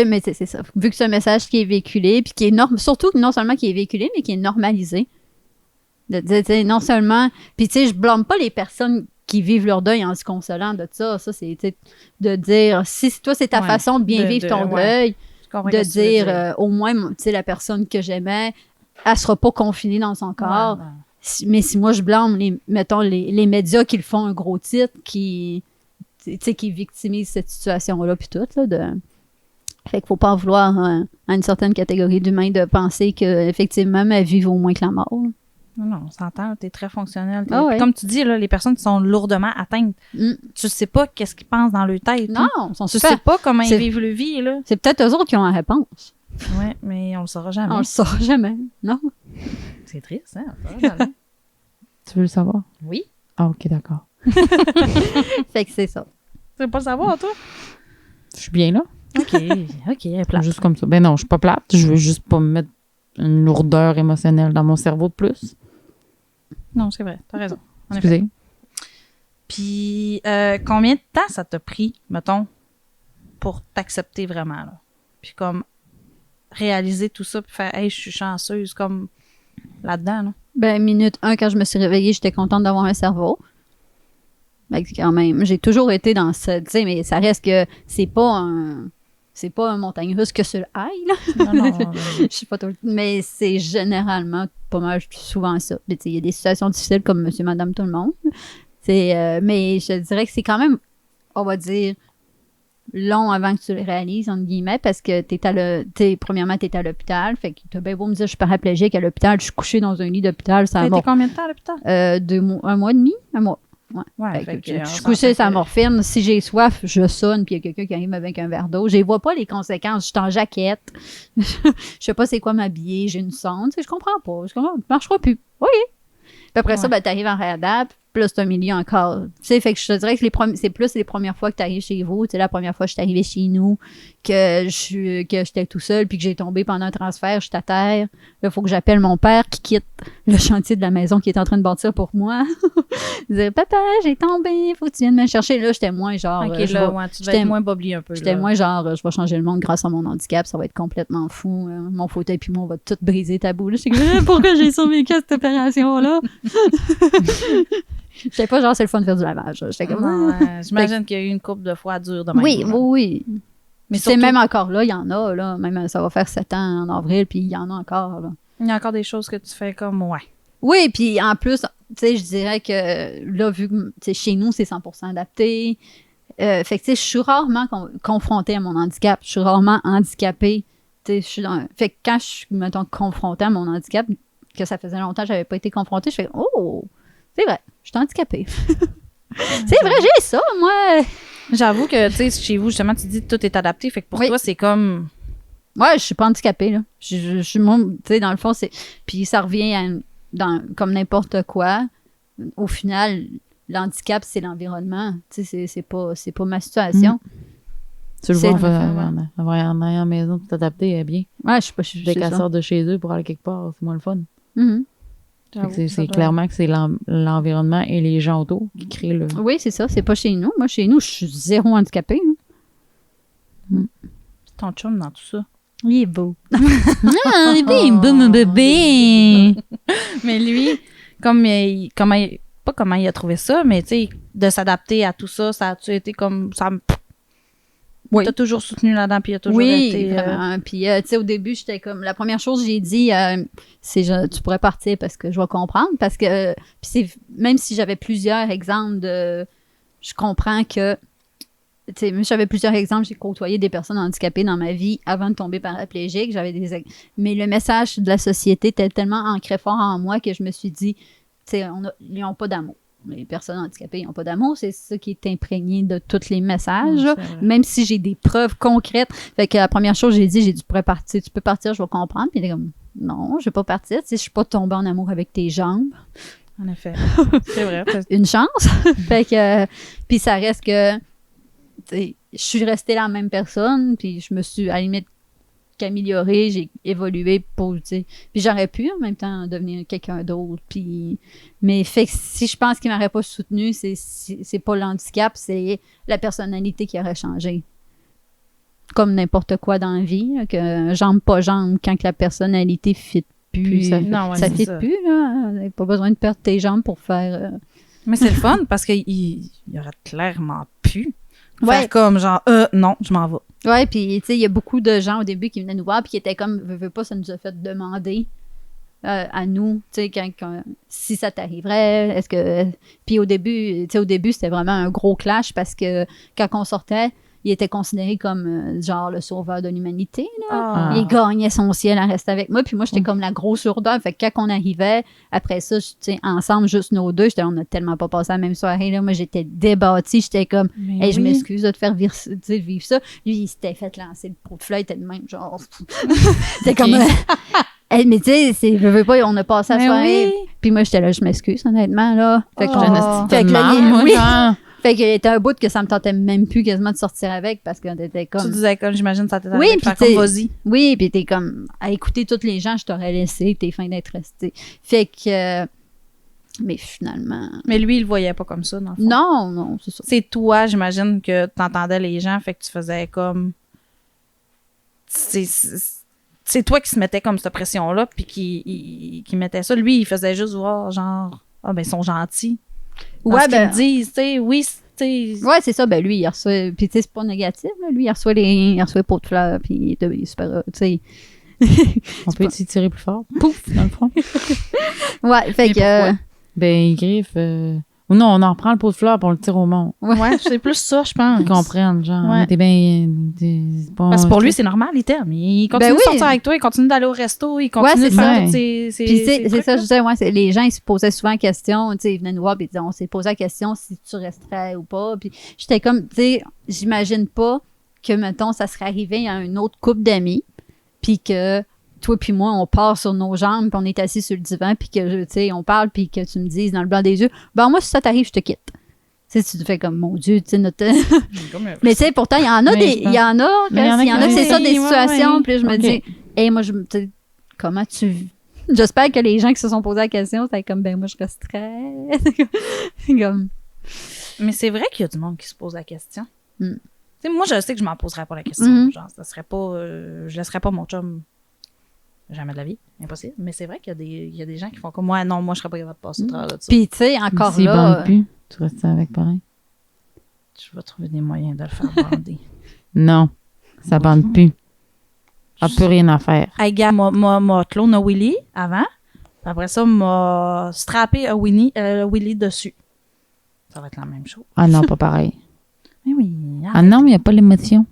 Speaker 3: mais c'est ça. Vu que c'est un message qui est véhiculé, puis qui est surtout non seulement qui est véhiculé, mais qui est normalisé. Non seulement... Puis tu sais, je blâme pas les personnes qui vivent leur deuil en se consolant de ça. Ça, c'est de dire, si toi, c'est ta façon de bien vivre ton deuil, de dire, au moins, tu sais, la personne que j'aimais, elle sera pas confinée dans son corps. Mais si moi, je blâme, mettons, les médias qui le font un gros titre, qui victimisent cette situation-là, puis tout, là, Fait qu'il faut pas en vouloir à une certaine catégorie d'humains de penser qu'effectivement, ma vie vaut moins que la mort.
Speaker 2: Non, on s'entend, t'es très fonctionnel.
Speaker 3: Ouais.
Speaker 2: Comme tu dis, là, les personnes qui sont lourdement atteintes, tu sais pas qu'est-ce qu'ils pensent dans leur tête.
Speaker 3: Non,
Speaker 2: tu sais pas comment ils vivent leur vie, là.
Speaker 3: C'est peut-être eux autres qui ont la réponse.
Speaker 2: Oui, mais on le saura jamais.
Speaker 3: On le saura jamais, non?
Speaker 2: C'est triste, hein? On le saura jamais.
Speaker 1: Tu veux le savoir?
Speaker 2: Oui.
Speaker 1: Ah, OK, d'accord.
Speaker 3: Fait que c'est ça.
Speaker 2: Tu veux pas le savoir, toi?
Speaker 1: Je suis bien là.
Speaker 2: OK, plate.
Speaker 1: Juste comme ça. Ben non, je suis pas plate. Je veux juste pas me mettre une lourdeur émotionnelle dans mon cerveau de plus.
Speaker 2: Non, c'est vrai. T'as raison.
Speaker 1: Excusez.
Speaker 2: Puis, combien de temps ça t'a pris, mettons, pour t'accepter vraiment, là? Puis comme réaliser tout ça, puis faire « Hey, je suis chanceuse », comme là-dedans, là?
Speaker 3: Ben, minute 1, quand je me suis réveillée, j'étais contente d'avoir un cerveau. Ben, quand même, j'ai toujours été dans ce... Tu sais, mais ça reste que c'est pas un montagne russe que sur le high, là.
Speaker 2: Non.
Speaker 3: Je sais pas tout. Mais c'est généralement pas mal souvent ça. Il y a des situations difficiles comme monsieur, madame, tout le monde. Mais je dirais que c'est quand même, on va dire, long avant que tu le réalises, entre guillemets, parce que premièrement, t'es à l'hôpital. Fait que t'as bien beau me dire, je suis paraplégique à l'hôpital, je suis couchée dans un lit d'hôpital.
Speaker 2: T'as été combien de temps à l'hôpital?
Speaker 3: 2 mois, 1 mois et demi, 1 mois. Ouais, fait que je suis couchée sur la morphine. Si j'ai soif, je sonne, puis il y a quelqu'un qui arrive avec un verre d'eau. Je ne vois pas les conséquences. Je suis en jaquette. Je sais pas c'est quoi m'habiller. J'ai une sonde. Je comprends pas. Ça marchera plus. Oui. Puis après ça, tu arrives en réadapte. Puis là, c'est un milieu encore. Tu sais, fait que je te dirais que c'est plus les premières fois que tu arrives chez vous. Tu sais, la première fois que je suis arrivée chez nous, que j'étais tout seul, puis que j'ai tombé pendant un transfert, je suis à terre. Là, il faut que j'appelle mon père qui quitte le chantier de la maison qui est en train de bâtir pour moi. Dire, papa, j'ai tombé, faut que tu viennes me chercher. Là, j'étais moins genre.
Speaker 2: Ok, tu devais être moins bobli un peu.
Speaker 3: J'étais moins genre, je vais changer le monde grâce à mon handicap, ça va être complètement fou. Mon fauteuil puis moi, on va tout briser tabou. Là, je sais pourquoi j'ai survécu à cette opération-là. J'étais pas genre, c'est le fun de faire du lavage. J'étais comme.
Speaker 2: J'imagine qu'il y a eu une couple de fois dure de même.
Speaker 3: Oui. Mais
Speaker 2: surtout...
Speaker 3: même encore là, il y en a, là. Même ça va faire 7 ans en avril, puis il y en a encore, là.
Speaker 2: Il y a encore des choses que tu fais comme, ouais.
Speaker 3: Oui, puis en plus, tu sais, je dirais que là, vu que chez nous, c'est 100% adapté. Fait que, tu sais, je suis rarement confrontée à mon handicap. Je suis rarement handicapée. Tu sais, fait que quand je suis, mettons, confrontée à mon handicap, que ça faisait longtemps que j'avais pas été confrontée, je fais, oh, c'est vrai, je suis handicapée. C'est vrai, j'ai ça, moi.
Speaker 2: J'avoue que, tu sais, chez vous, justement, tu dis que tout est adapté. Fait que pour toi, c'est comme...
Speaker 3: Ouais, je suis pas handicapée, là. Je suis, tu sais, dans le fond, c'est... Puis ça revient comme n'importe quoi. Au final, l'handicap, c'est l'environnement. Tu sais, c'est pas ma situation.
Speaker 1: Tu le vois, avoir un à la maison, tout adapté, bien.
Speaker 3: Ouais, je sais pas.
Speaker 1: Dès qu'elle sort de chez eux pour aller quelque part, c'est moins le fun. C'est clairement que c'est l'environnement et les gens autour qui créent le...
Speaker 3: Oui, c'est ça. C'est pas chez nous. Moi, chez nous, je suis zéro handicapée.
Speaker 2: C'est ton chum dans tout ça.
Speaker 3: Il est beau.
Speaker 1: Ah, il est beau, mon bébé!
Speaker 2: Mais lui, pas comment il a trouvé ça, mais tu sais, de s'adapter à tout ça, ça a-tu été comme...
Speaker 3: Oui.
Speaker 2: T'as toujours soutenu là-dedans, puis il a toujours
Speaker 3: oui,
Speaker 2: été...
Speaker 3: vraiment. Puis, tu sais, au début, j'étais comme... La première chose que j'ai dit, c'est tu pourrais partir parce que je vais comprendre. Parce que... puis même si j'avais plusieurs exemples de... Je comprends que... Tu sais, même si j'avais plusieurs exemples, j'ai côtoyé des personnes handicapées dans ma vie avant de tomber paraplégique. Mais le message de la société était tellement ancré fort en moi que je me suis dit, tu sais, ils n'ont pas d'amour. Les personnes handicapées n'ont pas d'amour. C'est ça qui est imprégné de tous les messages. Même si j'ai des preuves concrètes. Fait que la première chose, j'ai dit, tu pourrais partir. Tu peux partir, je vais comprendre. Puis il est comme, non, je vais pas partir. Tu sais, je suis pas tombée en amour avec tes jambes.
Speaker 2: En effet. C'est vrai.
Speaker 3: Une chance. Fait que, puis ça reste que, tu sais, je suis restée la même personne. Puis je me suis, à la limite, qu'améliorée, j'ai évolué pour, tu sais, puis j'aurais pu en même temps devenir quelqu'un d'autre, puis mais fait que si je pense qu'il m'aurait pas soutenu, c'est pas l'handicap, c'est la personnalité qui aurait changé. Comme n'importe quoi dans la vie, là, que jambe pas jambe, quand que la personnalité fit plus, ça fit plus, là, pas besoin de perdre tes jambes pour faire...
Speaker 2: Mais c'est le fun, parce qu'il y aurait clairement pu
Speaker 3: Ouais.
Speaker 2: faire comme genre, non, je m'en vais.
Speaker 3: Ouais, puis tu sais, il y a beaucoup de gens au début qui venaient nous voir puis qui étaient comme, veux pas, ça nous a fait demander à nous, tu sais, si ça t'arriverait, est-ce que... Puis au début, c'était vraiment un gros clash parce que quand on sortait, il était considéré comme genre le sauveur de l'humanité, là. Il gagnait son ciel à rester avec moi, puis moi, j'étais comme la grosse lourdeur. Fait que quand on arrivait, après ça, tu sais, ensemble, juste nos deux, on a tellement pas passé la même soirée, là. Moi, j'étais débattue, j'étais comme, hey, je m'excuse de te faire vivre ça. Lui, il s'était fait lancer le pot de fleurs, il était de même, genre... C'était comme... Hey, mais tu sais, veux pas, on a passé la soirée. Puis moi, j'étais là, je m'excuse, honnêtement, là. Fait que fait qu'il était un bout que ça me tentait même plus quasiment de sortir avec parce qu'on était comme...
Speaker 2: Tu disais comme, j'imagine, ça t'était
Speaker 3: oui,
Speaker 2: faire comme vas-y.
Speaker 3: Oui, puis t'es comme, à écouter tous les gens, je t'aurais laissé, t'es fin d'être resté. Fait que... mais finalement...
Speaker 2: Mais lui, il le voyait pas comme ça, dans le fond.
Speaker 3: Non, c'est ça.
Speaker 2: C'est toi, j'imagine, que t'entendais les gens, fait que tu faisais comme... C'est toi qui se mettais comme cette pression-là, puis qui mettait ça. Lui, il faisait juste voir, genre, ben, ils sont gentils. Ouais, ce qu'ils disent, tu sais, oui, tu sais.
Speaker 3: Ouais, c'est ça, ben, lui, il reçoit, puis tu sais, c'est pas négatif, là. Lui, il reçoit les pots de fleurs, puis il est super, tu sais.
Speaker 1: On peut essayer de tirer plus fort. Pouf, dans le front.
Speaker 3: Ouais, fait que...
Speaker 1: Ben, il griffe... Ou non, on en reprend le pot de fleurs pour le tirer au monde.
Speaker 2: Ouais, c'est plus ça, je pense.
Speaker 1: Ils comprennent, genre.
Speaker 2: Ouais.
Speaker 1: T'es bien...
Speaker 2: Parce que pour lui, c'est normal, il t'aime. Il continue de sortir avec toi, il continue d'aller au resto, il continue de faire toutes
Speaker 3: Puis c'est ça, je disais, les gens, ils se posaient souvent la question, tu sais, ils venaient nous voir, puis ils disaient, on s'est posé la question si tu resterais ou pas. Puis j'étais comme, tu sais, j'imagine pas que, mettons, ça serait arrivé à une autre couple d'amis, puis que toi puis moi, on part sur nos jambes, puis on est assis sur le divan, puis que, tu sais, on parle, puis que tu me dises dans le blanc des yeux, ben moi, si ça t'arrive, je te quitte. Tu sais, tu te fais comme, mon Dieu, tu sais, notre... Mais tu sais, pourtant, il y en a il y en a que c'est ça, des situations, puis je me dis, hey, moi, comment tu... J'espère que les gens qui se sont posés la question, c'est comme, ben moi, je resterais. Comme...
Speaker 2: Mais c'est vrai qu'il y a du monde qui se pose la question.
Speaker 3: Mm.
Speaker 2: Tu sais, moi, je sais que je m'en poserais pas la question. Genre, ça serait pas... je laisserais pas mon chum... Jamais de la vie, impossible. Mais c'est vrai qu'il y a des gens qui font comme moi. Non, moi, je serais pas capable de passer au travers de ça.
Speaker 3: Puis, tu sais, encore
Speaker 1: s'il
Speaker 3: là...
Speaker 1: bande plus, tu restes avec pareil.
Speaker 2: Je vais trouver des moyens de le faire bander.
Speaker 1: Non, ça bande plus. Ça n'a plus rien à faire.
Speaker 2: Hey, gars, m'a clone un Willy avant. Après ça, m'a strappé un Willy dessus. Ça va être la même chose.
Speaker 1: Ah non, pas pareil.
Speaker 2: Mais oui.
Speaker 1: Ah non, mais il n'y a pas l'émotion.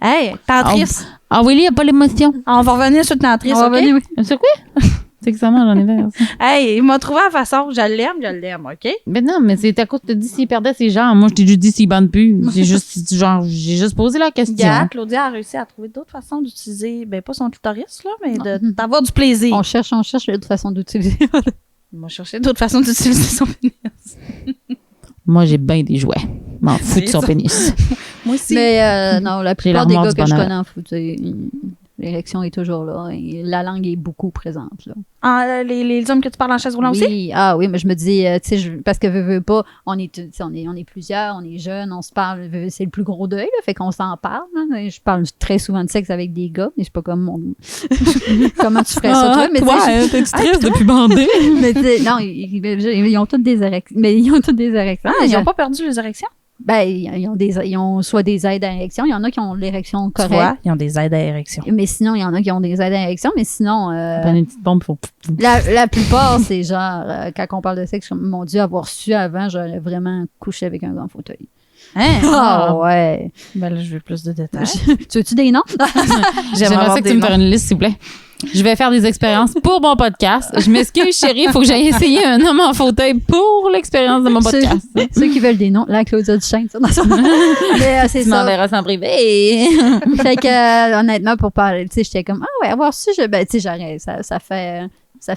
Speaker 2: Hey, Tantrice.
Speaker 1: Ah oui, il n'y a pas l'émotion.
Speaker 2: On va revenir sur Tantrice,
Speaker 3: On va
Speaker 2: OK?
Speaker 3: revenir, oui.
Speaker 1: C'est quoi? C'est que ça mange, j'en ai l'air.
Speaker 2: Hey, il m'a trouvé la façon. Je l'aime, OK?
Speaker 1: Mais non, mais c'est à cause de te dit s'il perdait ses jambes. Moi, je t'ai juste dit s'il bande plus. J'ai juste posé la question.
Speaker 2: Gars, Claudia a réussi à trouver d'autres façons d'utiliser, ben pas son clitoris, là, mais d'avoir du plaisir.
Speaker 3: On cherche d'autres façons d'utiliser.
Speaker 2: Il m'a cherché d'autres façons d'utiliser son pénis.
Speaker 1: Moi, j'ai bien des jouets. M'en fous de son pénis.
Speaker 2: Moi aussi.
Speaker 3: Mais non, la plupart des gars que je connais en foot, L'érection est toujours là. Et la langue est beaucoup présente, là.
Speaker 2: Ah, les hommes que tu parles en chaise roulante aussi?
Speaker 3: Oui, oui, mais je me dis, tu sais, parce que veux pas, on est plusieurs, on est jeunes, on se parle, c'est le plus gros deuil, là, fait qu'on s'en parle. Hein. Je parle très souvent de sexe avec des gars, mais je sais pas comment comment tu ferais ça, toi. Mais
Speaker 1: toi, t'es-tu triste depuis bandé?
Speaker 3: Mais non, ils ont toutes des érections. Mais ils ont toutes des érections.
Speaker 2: Ah, ils n'ont pas perdu les érections?
Speaker 3: Ben, ils ont soit des aides à l'érection, il y en a qui ont l'érection correcte.
Speaker 2: Tu vois, ils ont des aides à érection.
Speaker 3: Mais sinon, il y en a qui ont des aides à l'érection, mais sinon...
Speaker 1: une petite bombe, faut...
Speaker 3: La plupart, c'est genre, quand on parle de sexe, mon Dieu, avoir su avant, j'aurais vraiment couché avec un grand fauteuil.
Speaker 2: Hein?
Speaker 3: Ah ouais.
Speaker 2: Ben là, je veux plus de détails.
Speaker 3: Tu veux-tu des noms?
Speaker 1: J'aimerais ça que tu me fasses une liste, s'il vous plaît. Je vais faire des expériences pour mon podcast. Je m'excuse, chérie, il faut que j'aille essayer un homme en fauteuil pour l'expérience de mon podcast.
Speaker 3: Ceux qui veulent des noms, la Claudia Duchesne, ça. Mais c'est
Speaker 1: tu
Speaker 3: ça.
Speaker 1: m'enverras en privé.
Speaker 3: Fait que, honnêtement, pour parler, tu sais, j'étais comme, ah ouais, avoir su, ben, tu sais, j'arrête. Ça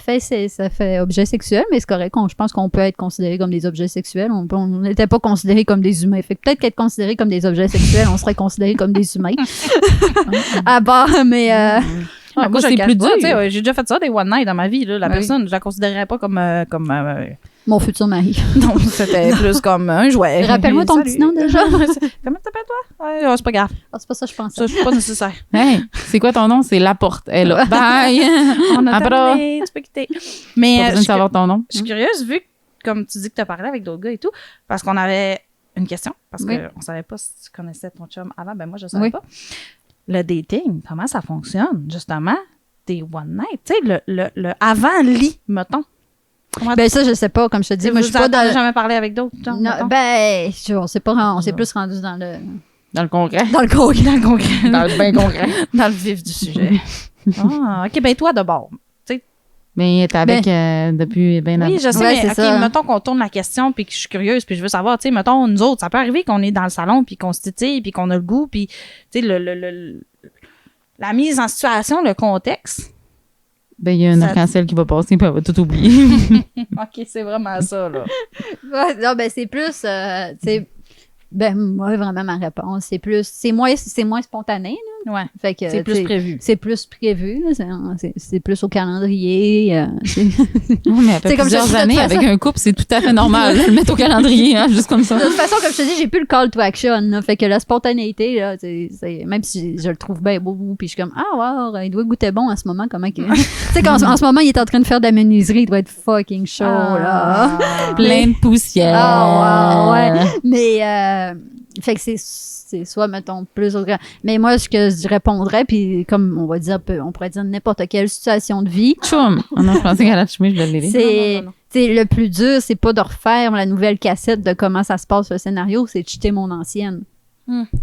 Speaker 3: fait objet sexuel, mais c'est correct. Je pense qu'on peut être considéré comme des objets sexuels. On n'était pas considérés comme des humains. Fait que peut-être qu'être considéré comme des objets sexuels, on serait considéré comme des humains. À part, mais...
Speaker 2: Ouais, moi,
Speaker 1: c'est plus dur.
Speaker 2: J'ai déjà fait ça, des one night dans ma vie. Là. La personne, je la considérais pas comme
Speaker 3: mon futur mari.
Speaker 2: Non, c'était plus comme un jouet.
Speaker 3: Rappelle-moi ton petit nom déjà.
Speaker 2: Comment t'appelles-toi? Ouais, c'est pas grave.
Speaker 3: C'est pas ça que je pensais.
Speaker 2: Ça, c'est pas nécessaire.
Speaker 1: Hey, c'est quoi ton nom? C'est Laporte. Elle est là. Bye!
Speaker 2: On a terminé, tu peux quitter. Mais
Speaker 1: pas besoin de savoir ton nom.
Speaker 2: Je suis curieuse, vu que, comme tu dis que tu as parlé avec d'autres gars et tout, parce qu'on avait une question, parce qu'on savait pas si tu connaissais ton chum avant, ben moi, je savais pas. Le dating, comment ça fonctionne, justement, des one night, tu sais, le avant-lit, mettons.
Speaker 3: Ben ça, je sais pas, comme je te dis, moi, je suis pas dans...
Speaker 2: jamais parlé avec d'autres, genre,
Speaker 3: non, ben, on s'est plus rendu dans le...
Speaker 1: Dans le concret.
Speaker 2: Dans le concret.
Speaker 1: Dans le bien concret.
Speaker 2: Dans le vif du sujet. Ah, OK, ben toi, d'abord, tu sais.
Speaker 1: Mais il est avec depuis bien avant.
Speaker 2: Oui, je sais,
Speaker 3: ouais,
Speaker 2: mais OK, mettons qu'on tourne la question, puis que je suis curieuse, puis je veux savoir, tu sais, mettons, nous autres, ça peut arriver qu'on est dans le salon, puis qu'on se titille, puis qu'on a le goût, puis, tu sais, la mise en situation, le contexte.
Speaker 1: Ben, il y a un arc-en-ciel qui va passer, puis elle va tout oublier.
Speaker 2: OK, c'est vraiment ça, là.
Speaker 3: Ouais, non, ben, c'est plus, tu sais, ben, moi, vraiment, ma réponse, c'est moins spontané, là.
Speaker 2: Ouais.
Speaker 3: Fait que,
Speaker 2: c'est plus prévu.
Speaker 3: C'est plus prévu, là. C'est plus au calendrier.
Speaker 1: Non, mais après plusieurs années, avec un couple, c'est tout à fait normal de le mettre au calendrier, hein, juste comme ça.
Speaker 3: De toute façon, comme je te dis, j'ai plus le call to action, là. Fait que la spontanéité, là, même si je le trouve bien beau, puis je suis comme, ah, wow, il doit goûter bon en ce moment, comment que... tu sais, qu'en ce moment, il est en train de faire de la menuiserie, il doit être fucking chaud, là.
Speaker 1: Plein de poussière.
Speaker 3: Ah, wow, ouais. Mais, fait que c'est soit, mettons, plus au grand. Mais moi, ce que je répondrais, puis comme on pourrait dire n'importe quelle situation de vie.
Speaker 1: Tchoum! Oh non, je pensais qu'elle a chumé, je l'ai dit.
Speaker 3: C'est le plus dur, c'est pas de refaire la nouvelle cassette de comment ça se passe le scénario, c'est de jeter mon ancienne.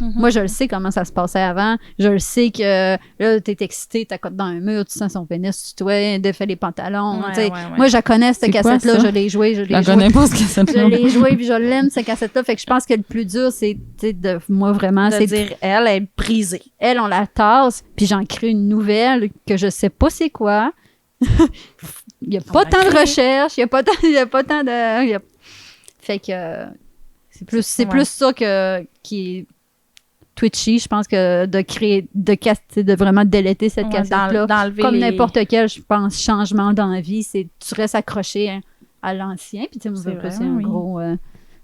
Speaker 3: Moi, je le sais comment ça se passait avant. Je le sais que là, t'es excité, t'accotes dans un mur, tu sens son pénis sur toi, défait les pantalons.
Speaker 2: Ouais.
Speaker 3: Moi, je la connais, cette cassette-là. Je l'ai jouée.
Speaker 1: Je la connais pas, cette cassette-là.
Speaker 3: Je l'ai jouée, puis je l'aime, cette cassette-là. Fait que je pense que le plus dur, c'est de moi, vraiment, c'est
Speaker 2: dire, elle est brisée.
Speaker 3: Elle, on la tasse, puis j'en crée une nouvelle que je sais pas c'est quoi. Il y a pas tant de recherche, il y a pas tant de... Fait que... C'est plus ça qui est twitchy, je pense, que de créer, de vraiment délaiter cette cassette-là. Comme n'importe quel, je pense, changement dans la vie, c'est tu restes accroché à l'ancien. Puis tu sais,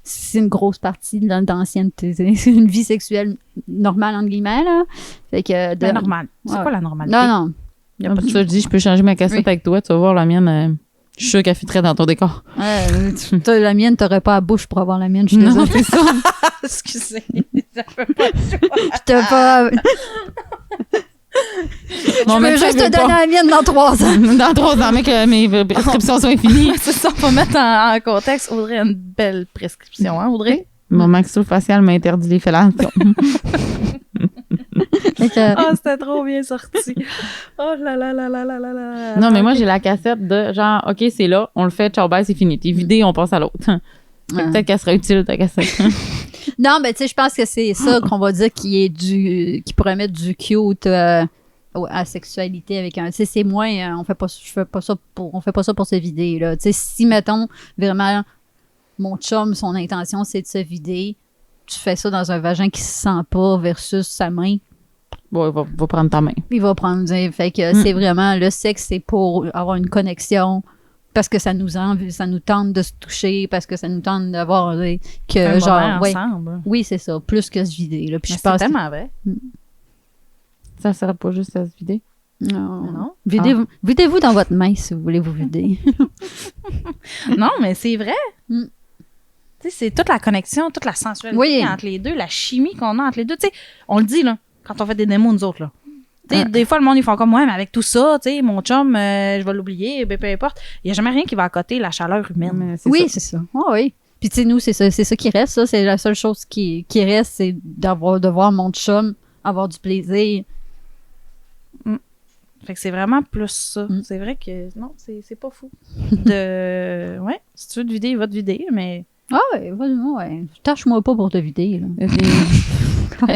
Speaker 3: c'est une grosse partie de l'ancienneté. C'est une vie sexuelle normale, entre guillemets, là. Fait que...
Speaker 2: normale. C'est quoi la normalité?
Speaker 3: Non.
Speaker 1: Je dis, je peux changer ma cassette avec toi, tu vas voir la mienne... Je suis sûre qu'elle fitterait dans ton décor.
Speaker 3: La mienne, t'aurais pas la bouche pour avoir la mienne, je suis
Speaker 1: désolée. C'est ça.
Speaker 2: Excusez, j'avais pas le choix.
Speaker 3: Je t'ai pas... Je peux juste te donner la mienne dans 3 ans.
Speaker 1: Dans 3 ans, mec, mes prescriptions sont finies.
Speaker 2: C'est ça, on va mettre en contexte. Audrey a une belle prescription, hein, Audrey?
Speaker 1: Mon maxillofacial m'a interdit les fellations.
Speaker 2: C'était trop bien sorti. Oh là là là là là là là.
Speaker 1: Non, mais moi, j'ai la cassette de genre, OK, c'est là, on le fait, ciao, bye, c'est fini. T'es vidé, on passe à l'autre. Peut-être qu'elle serait utile, ta cassette.
Speaker 3: Non, mais tu sais, je pense que c'est ça qu'on va dire qui pourrait mettre du cute à la sexualité avec un... Tu sais, c'est moins... on fait pas ça pour se vider, là. Tu sais, si, mettons, vraiment, mon chum, son intention, c'est de se vider, tu fais ça dans un vagin qui se sent pas versus sa main.
Speaker 1: Bon, il va prendre ta main.
Speaker 3: Il va prendre. Fait que c'est vraiment le sexe, c'est pour avoir une connexion. Parce que ça nous tente de se toucher, parce que ça nous tente d'avoir que
Speaker 2: un
Speaker 3: genre
Speaker 2: moment ensemble.
Speaker 3: Oui, c'est ça, plus que se vider là. Puis
Speaker 2: Mais
Speaker 3: je pense
Speaker 2: c'est tellement vrai.
Speaker 1: Ça sert pas juste à se vider.
Speaker 3: Non. Videz-vous dans votre main si vous voulez vous vider.
Speaker 2: Non, mais c'est vrai.
Speaker 3: Mm.
Speaker 2: Tu sais, c'est toute la connexion, toute la sensualité entre les deux, la chimie qu'on a entre les deux. Tu sais, on le dit là, quand on fait des démos nous autres là. Tu sais, des fois, le monde, ils font comme moi, mais avec tout ça, tu sais, mon chum, je vais l'oublier, ben, peu importe. Il n'y a jamais rien qui va accoter la chaleur humaine.
Speaker 3: C'est ça. Oh, oui. Puis, tu sais, nous, c'est ça qui reste, ça. C'est la seule chose qui reste, c'est de voir mon chum avoir du plaisir.
Speaker 2: Fait que c'est vraiment plus ça. C'est vrai que, non, c'est pas fou. Ouais, si tu veux te vider, il va te vider, mais...
Speaker 3: Ah ouais, ouais. Tâche-moi pas pour te vider, là.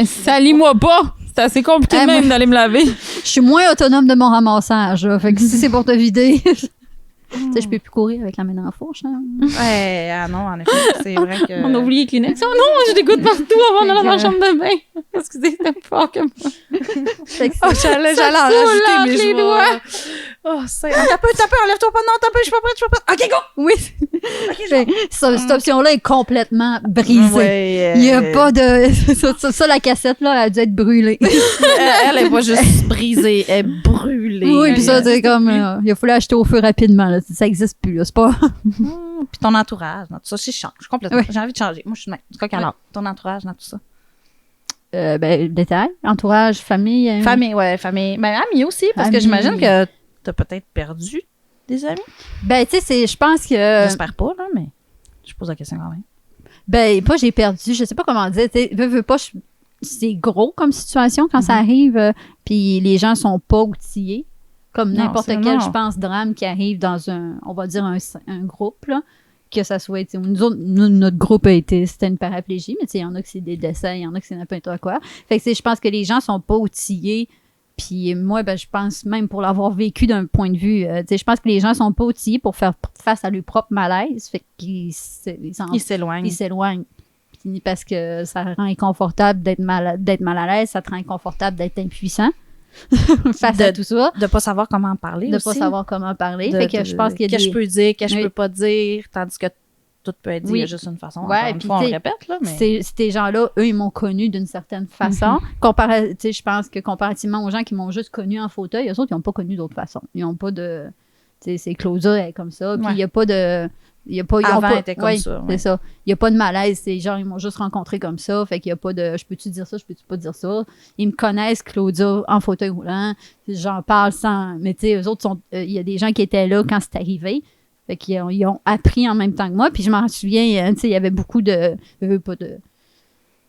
Speaker 1: Salis-moi pas! C'est assez compliqué même d'aller me laver.
Speaker 3: Je suis moins autonome de mon ramassage, là. Fait que si c'est pour te vider, tu sais, je peux plus courir avec la main dans la fourche. Hein.
Speaker 2: Ouais, ah non, en effet, c'est vrai que...
Speaker 1: On a oublié Kleenex. Oh non, je dégoûte partout avant d'aller dans la chambre de bain. Excusez, c'était fort comme ça.
Speaker 2: J'allais en rajouter, mais je doigts. Oh, c'est... T'as peu, enlève-toi pas. Non, t'as peu, je suis pas prête. OK, go!
Speaker 3: Oui. Cette option-là est complètement brisée.
Speaker 2: Ouais,
Speaker 3: il y a pas de... Ça, la cassette, là, elle a dû être brûlée.
Speaker 2: Elle est pas juste brisée, elle est brûlée.
Speaker 3: Oui, puis ça, c'est comme... il a fallu acheter au feu rapidement, là. Ça existe plus, là. C'est pas...
Speaker 2: Puis ton entourage, dans tout ça, je change complètement. Oui. J'ai envie de changer. Moi, je suis du coq à l'âne. Ton entourage, dans tout ça.
Speaker 3: Détail, entourage, famille.
Speaker 2: Famille, ouais, famille. Ben, amis aussi, parce que j'imagine que t'as peut-être perdu des amis.
Speaker 3: Ben, tu sais, je pense que...
Speaker 2: J'espère pas, là, mais je pose la question quand même.
Speaker 3: Ben, pas j'ai perdu, je sais pas comment dire. Tu sais, veux pas, c'est gros comme situation quand ça arrive, puis les gens sont pas outillés. Comme n'importe quel, je pense, drame qui arrive dans on va dire un groupe, là. Que ça soit, notre groupe c'était une paraplégie, mais il y en a que c'est des décès, il y en a que c'est n'importe quoi. Fait que je pense que les gens sont pas outillés. Puis moi, je pense même pour l'avoir vécu d'un point de vue, je pense que les gens sont pas outillés pour faire face à leur propre malaise. Fait qu'ils
Speaker 2: s'éloignent.
Speaker 3: Ils s'éloignent. Parce que ça rend inconfortable d'être mal à l'aise, ça te rend inconfortable d'être impuissant. face à tout ça.
Speaker 2: De pas savoir comment parler aussi.
Speaker 3: De pas savoir comment parler. Fait que je pense qu'il y a
Speaker 2: je peux dire, que je peux pas dire, tandis que tout peut être dit, il y a juste une façon.
Speaker 3: Ouais,
Speaker 2: puis on le répète, là,
Speaker 3: mais... Ces gens-là, eux, ils m'ont connu d'une certaine façon. Je pense que comparativement aux gens qui m'ont juste connu en fauteuil, eux autres, ils n'ont pas connu d'autre façon. Ils n'ont pas de... c'est Claudia, elle est comme ça. Puis il n'y a pas de...
Speaker 2: Avant, était comme ça.
Speaker 3: C'est ça. Il n'y a pas de malaise. C'est genre, ils m'ont juste rencontré comme ça. Fait qu'il n'y a pas de je peux-tu dire ça, je peux-tu pas dire ça. Ils me connaissent, Claudia, en fauteuil roulant. J'en parle sans. Mais tu sais, eux autres sont. Il y a des gens qui étaient là quand c'est arrivé. Fait qu'ils ils ont appris en même temps que moi. Puis je m'en souviens, tu sais, il y avait beaucoup de.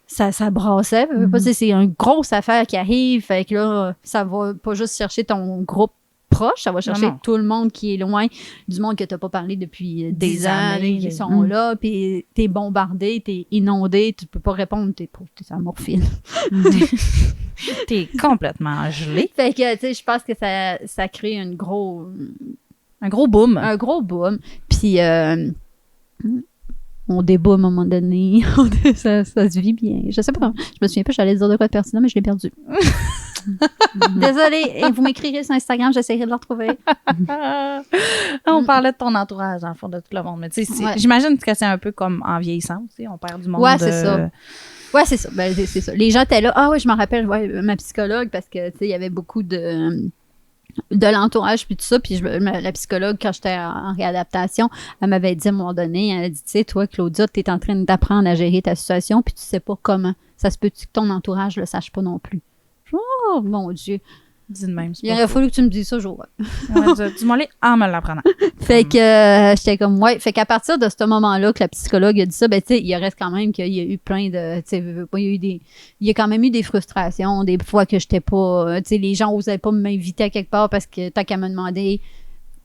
Speaker 3: Ça brassait. C'est une grosse affaire qui arrive. Fait que là, ça va pas juste chercher ton groupe proche, ça va chercher tout le monde qui est loin, du monde que tu n'as pas parlé depuis des années, qui sont là, puis t'es bombardé, t'es inondé, tu peux pas répondre, t'es à morphine.
Speaker 2: T'es complètement gelé.
Speaker 3: Fait que, tu sais, je pense que ça crée un gros
Speaker 2: boom.
Speaker 3: Un gros boom. Puis, on débat à un moment donné. ça se vit bien. Je sais pas. Je me souviens pas, j'allais dire de quoi de pertinent, mais je l'ai perdu. Désolée. Et vous m'écrirez sur Instagram, j'essaierai de le retrouver.
Speaker 2: On parlait de ton entourage, dans le fond, de tout le monde. Mais tu sais, j'imagine que c'est un peu comme en vieillissant aussi. On perd du monde.
Speaker 3: Ouais, c'est ça. Ouais, c'est ça. Ben, c'est ça. Les gens étaient là. Ah ouais, je m'en rappelle, ma psychologue, parce que, tu sais, il y avait beaucoup de l'entourage puis tout ça, puis la psychologue, quand j'étais en réadaptation, elle m'avait dit à un moment donné, elle a dit, tu sais, toi, Claudia, t'es en train d'apprendre à gérer ta situation, puis tu sais pas comment. Ça se peut-tu que ton entourage le sache pas non plus? Oh, mon Dieu.
Speaker 2: Dis de même.
Speaker 3: Il aurait fallu que tu me dises ça, jour.
Speaker 2: Dis-moi les en me l'apprenant.
Speaker 3: Fait que j'étais comme, ouais. Fait qu'à partir de ce moment-là que la psychologue a dit ça, ben, tu sais, il reste quand même qu'il y a eu plein de, tu sais, il y a quand même eu des frustrations, des fois que j'étais pas, tu sais, les gens osaient pas m'inviter à quelque part parce que t'as qu'à me demander,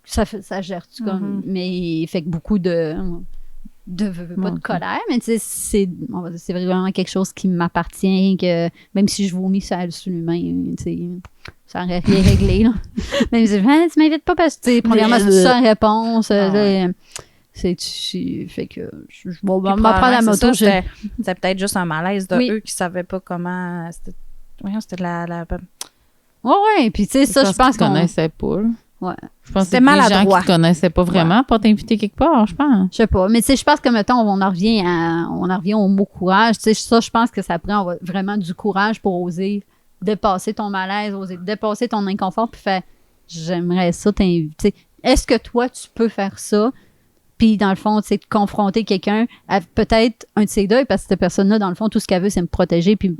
Speaker 3: ça gère-tu comme, mais fait que beaucoup de pas de colère, mais tu sais, c'est vraiment quelque chose qui m'appartient, que même si je vomis sur l'humain, tu sais, ça aurait rien réglé, là. Mais tu m'invites pas parce que, tu sais, premièrement, c'est sans réponse, fait que je vais m'en prendre la moto.
Speaker 2: C'est peut-être juste un malaise de eux qui savaient pas comment Voyons, c'était de la...
Speaker 3: Ouais, puis tu sais, ça, je pense
Speaker 1: qu'on
Speaker 3: qu'on...
Speaker 1: connaissait pas. Là.
Speaker 3: Ouais.
Speaker 1: Je pense que
Speaker 2: C'était
Speaker 1: c'est des gens
Speaker 2: maladroit.
Speaker 1: qui te connaissaient pas vraiment pour t'inviter quelque part, je pense.
Speaker 3: Je sais pas. Mais tu sais, je pense que, mettons, on en revient au mot courage. Tu sais, ça, je pense que ça prend vraiment du courage pour oser dépasser ton malaise, oser dépasser ton inconfort, puis faire j'aimerais ça t'inviter. Est-ce que toi, tu peux faire ça? Puis, dans le fond, tu sais, confronter quelqu'un à peut-être un de ses deuils, parce que cette personne-là, dans le fond, tout ce qu'elle veut, c'est me protéger. Puis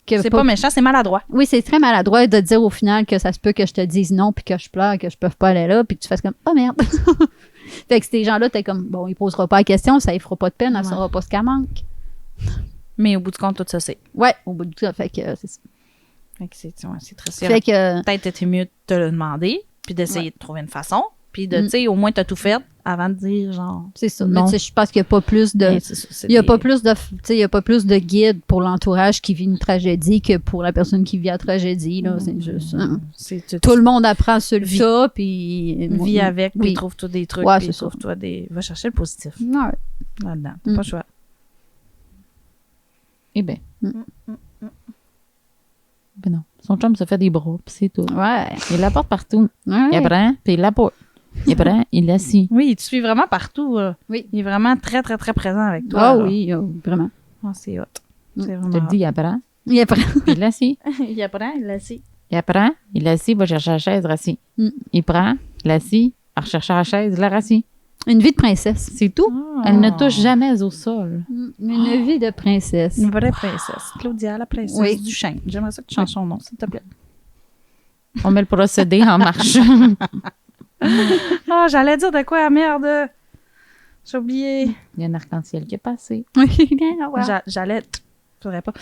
Speaker 3: que
Speaker 2: C'est pas méchant, c'est maladroit.
Speaker 3: Oui, c'est très maladroit de dire au final que ça se peut que je te dise non, puis que je pleure, que je peux pas aller là, puis que tu fasses comme « Oh merde! » Fait que ces gens-là, t'es comme « Bon, il posera pas la question, ça lui fera pas de peine, elle saura pas ce qu'elle manque. »
Speaker 2: Mais au bout du compte, tout ça, c'est.
Speaker 3: Ouais, au bout de tout ça, fait que c'est ça.
Speaker 2: Fait que c'est très
Speaker 3: Fait que...
Speaker 2: Peut-être était mieux de te le demander, puis d'essayer de trouver une façon, puis de, tu sais, au moins, t'as tout fait avant de dire, genre...
Speaker 3: C'est ça.
Speaker 2: Non.
Speaker 3: Mais tu sais, je pense qu'il n'y a pas plus de...
Speaker 2: Mais c'est ça, c'est
Speaker 3: Il y a
Speaker 2: des-
Speaker 3: pas plus de, tu sais, il y a pas plus de guides pour l'entourage qui vit une tragédie que pour la personne qui vit la tragédie, là. C'est juste... hein. Tout le monde apprend sur le
Speaker 2: Vis-
Speaker 3: tas, puis...
Speaker 2: Vis avec, puis
Speaker 3: Oui.
Speaker 2: trouve-toi des trucs,
Speaker 3: Ouais,
Speaker 2: puis
Speaker 3: c'est ça.
Speaker 2: trouve-toi des... Va chercher le positif
Speaker 3: Ouais.
Speaker 2: là-dedans. T'as pas le choix.
Speaker 1: Eh bien.
Speaker 3: Mm.
Speaker 1: Ben non. Son chum se fait des bras, puis c'est tout.
Speaker 3: Ouais.
Speaker 1: Il la porte partout.
Speaker 3: Ouais.
Speaker 1: Il la prend, puis il la porte. Il la prend, il l'assit.
Speaker 2: Oui, il te suit vraiment partout.
Speaker 3: Oui.
Speaker 2: Il est vraiment très, très, très présent avec toi.
Speaker 3: Ah
Speaker 2: là.
Speaker 3: oui, vraiment.
Speaker 2: Ah, c'est hot.
Speaker 3: Mm.
Speaker 2: C'est
Speaker 1: Je
Speaker 2: vraiment
Speaker 1: te le
Speaker 2: hot.
Speaker 1: dis, il la prend,
Speaker 3: Il apprend.
Speaker 1: puis il l'assit.
Speaker 2: Il apprend, il l'assit.
Speaker 1: Il la prend, il l'assit, il va chercher la chaise, rassis.
Speaker 3: Mm.
Speaker 1: Il prend, il l'assit, il recherche la chaise, il la rassit.
Speaker 3: Une vie de princesse.
Speaker 1: C'est tout. Elle ne touche jamais au sol.
Speaker 3: Une vie de princesse.
Speaker 2: Une vraie princesse. Claudia, la princesse
Speaker 3: Oui.
Speaker 2: du chêne. J'aimerais ça que tu changes son nom, s'il te plaît.
Speaker 1: On met le procédé en marche.
Speaker 2: Ah, j'allais dire de quoi, merde. J'ai oublié.
Speaker 1: Il y a un arc-en-ciel qui est passé.
Speaker 3: Oui, bien, ouais.
Speaker 2: J'allais... Faudrait pas.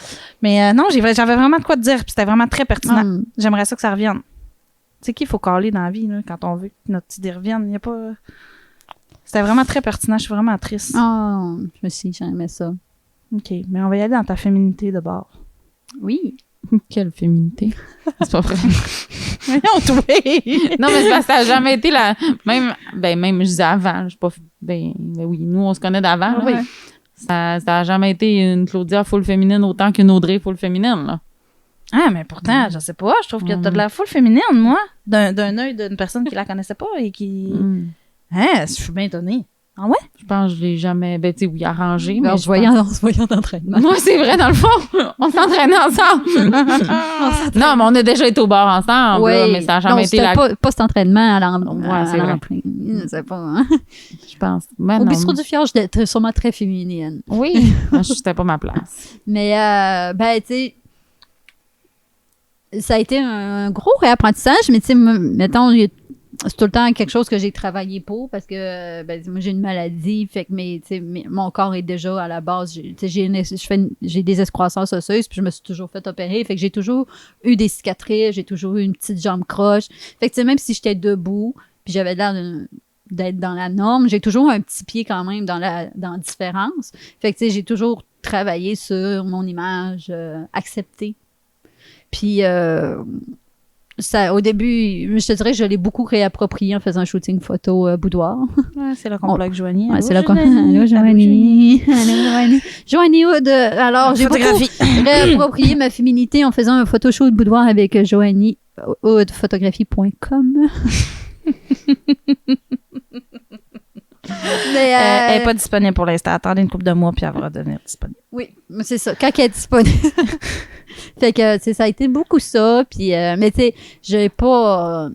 Speaker 2: Mais non, j'avais vraiment de quoi te dire, puis c'était vraiment très pertinent.
Speaker 3: Hum.
Speaker 2: J'aimerais ça que ça revienne. Tu sais qu'il faut caler dans la vie, là, quand on veut que notre idée revienne. Il n'y a pas... C'était vraiment très pertinent. Je suis vraiment triste.
Speaker 3: Oh, je me suis j'aimais ça.
Speaker 2: OK, mais on va y aller dans ta féminité d'abord.
Speaker 3: Oui.
Speaker 1: Quelle féminité. C'est pas vrai.
Speaker 2: Voyons, toi!
Speaker 1: Non, mais c'est parce que ça n'a jamais été la. Même, je disais avant. Je suis pas. Ben oui, nous, on se connaît d'avant.
Speaker 3: Oui.
Speaker 1: Là. Ça n'a jamais été une Claudia full féminine autant qu'une Audrey full féminine. Là.
Speaker 2: Ah, mais pourtant, je sais pas. Je trouve que t'as de la foule féminine, moi. D'un œil d'une personne qui la connaissait pas et qui... Hein, je suis bien étonnée. Ah ouais?
Speaker 1: Je pense que je l'ai jamais. Ben, tu sais, oui, arrangé. Mais
Speaker 3: En
Speaker 1: je
Speaker 3: se voyant d'entraînement.
Speaker 1: Moi, c'est vrai, dans le fond. On s'entraînait ensemble. Non, mais on a déjà été au bar ensemble. Là, mais ça n'a jamais été la.
Speaker 3: pas cet entraînement à l'entraînement.
Speaker 1: Ouais, c'est vrai.
Speaker 3: Je sais pas. Hein?
Speaker 1: Je pense. Ben,
Speaker 3: Au
Speaker 1: non.
Speaker 3: bistrot du Fjord, j'étais sûrement très féminine.
Speaker 1: Oui. C'était pas ma place.
Speaker 3: Mais, ben, tu sais, ça a été un gros réapprentissage, mais tu sais, mettons, c'est tout le temps quelque chose que j'ai travaillé pour parce que ben, moi j'ai une maladie, fait que mon corps est déjà à la base, j'ai des excroissances osseuses, puis je me suis toujours fait opérer, fait que j'ai toujours eu des cicatrices, j'ai toujours eu une petite jambe croche, fait que tu sais, même si j'étais debout, puis j'avais l'air d'être dans la norme, j'ai toujours un petit pied quand même dans la différence, fait que tu sais, j'ai toujours travaillé sur mon image acceptée. Puis ça, au début, je te dirais que je l'ai beaucoup réapproprié en faisant un shooting photo boudoir.
Speaker 2: Ouais, c'est là qu'on bloque Joanie.
Speaker 3: Ouais, c'est là qu'on... Allô, Joanie. Allô, Joanie. Joanie Hood. Alors, j'ai beaucoup réapproprié ma féminité en faisant un photoshoot boudoir avec Joanie Hoodphotographie.com. Mais,
Speaker 2: elle n'est pas disponible pour l'instant. Attendez une couple de mois, puis elle va devenir disponible.
Speaker 3: Oui, c'est ça. Quand elle est disponible. Fait que, tu sais, ça a été beaucoup ça. Puis, mais tu sais, j'ai pas...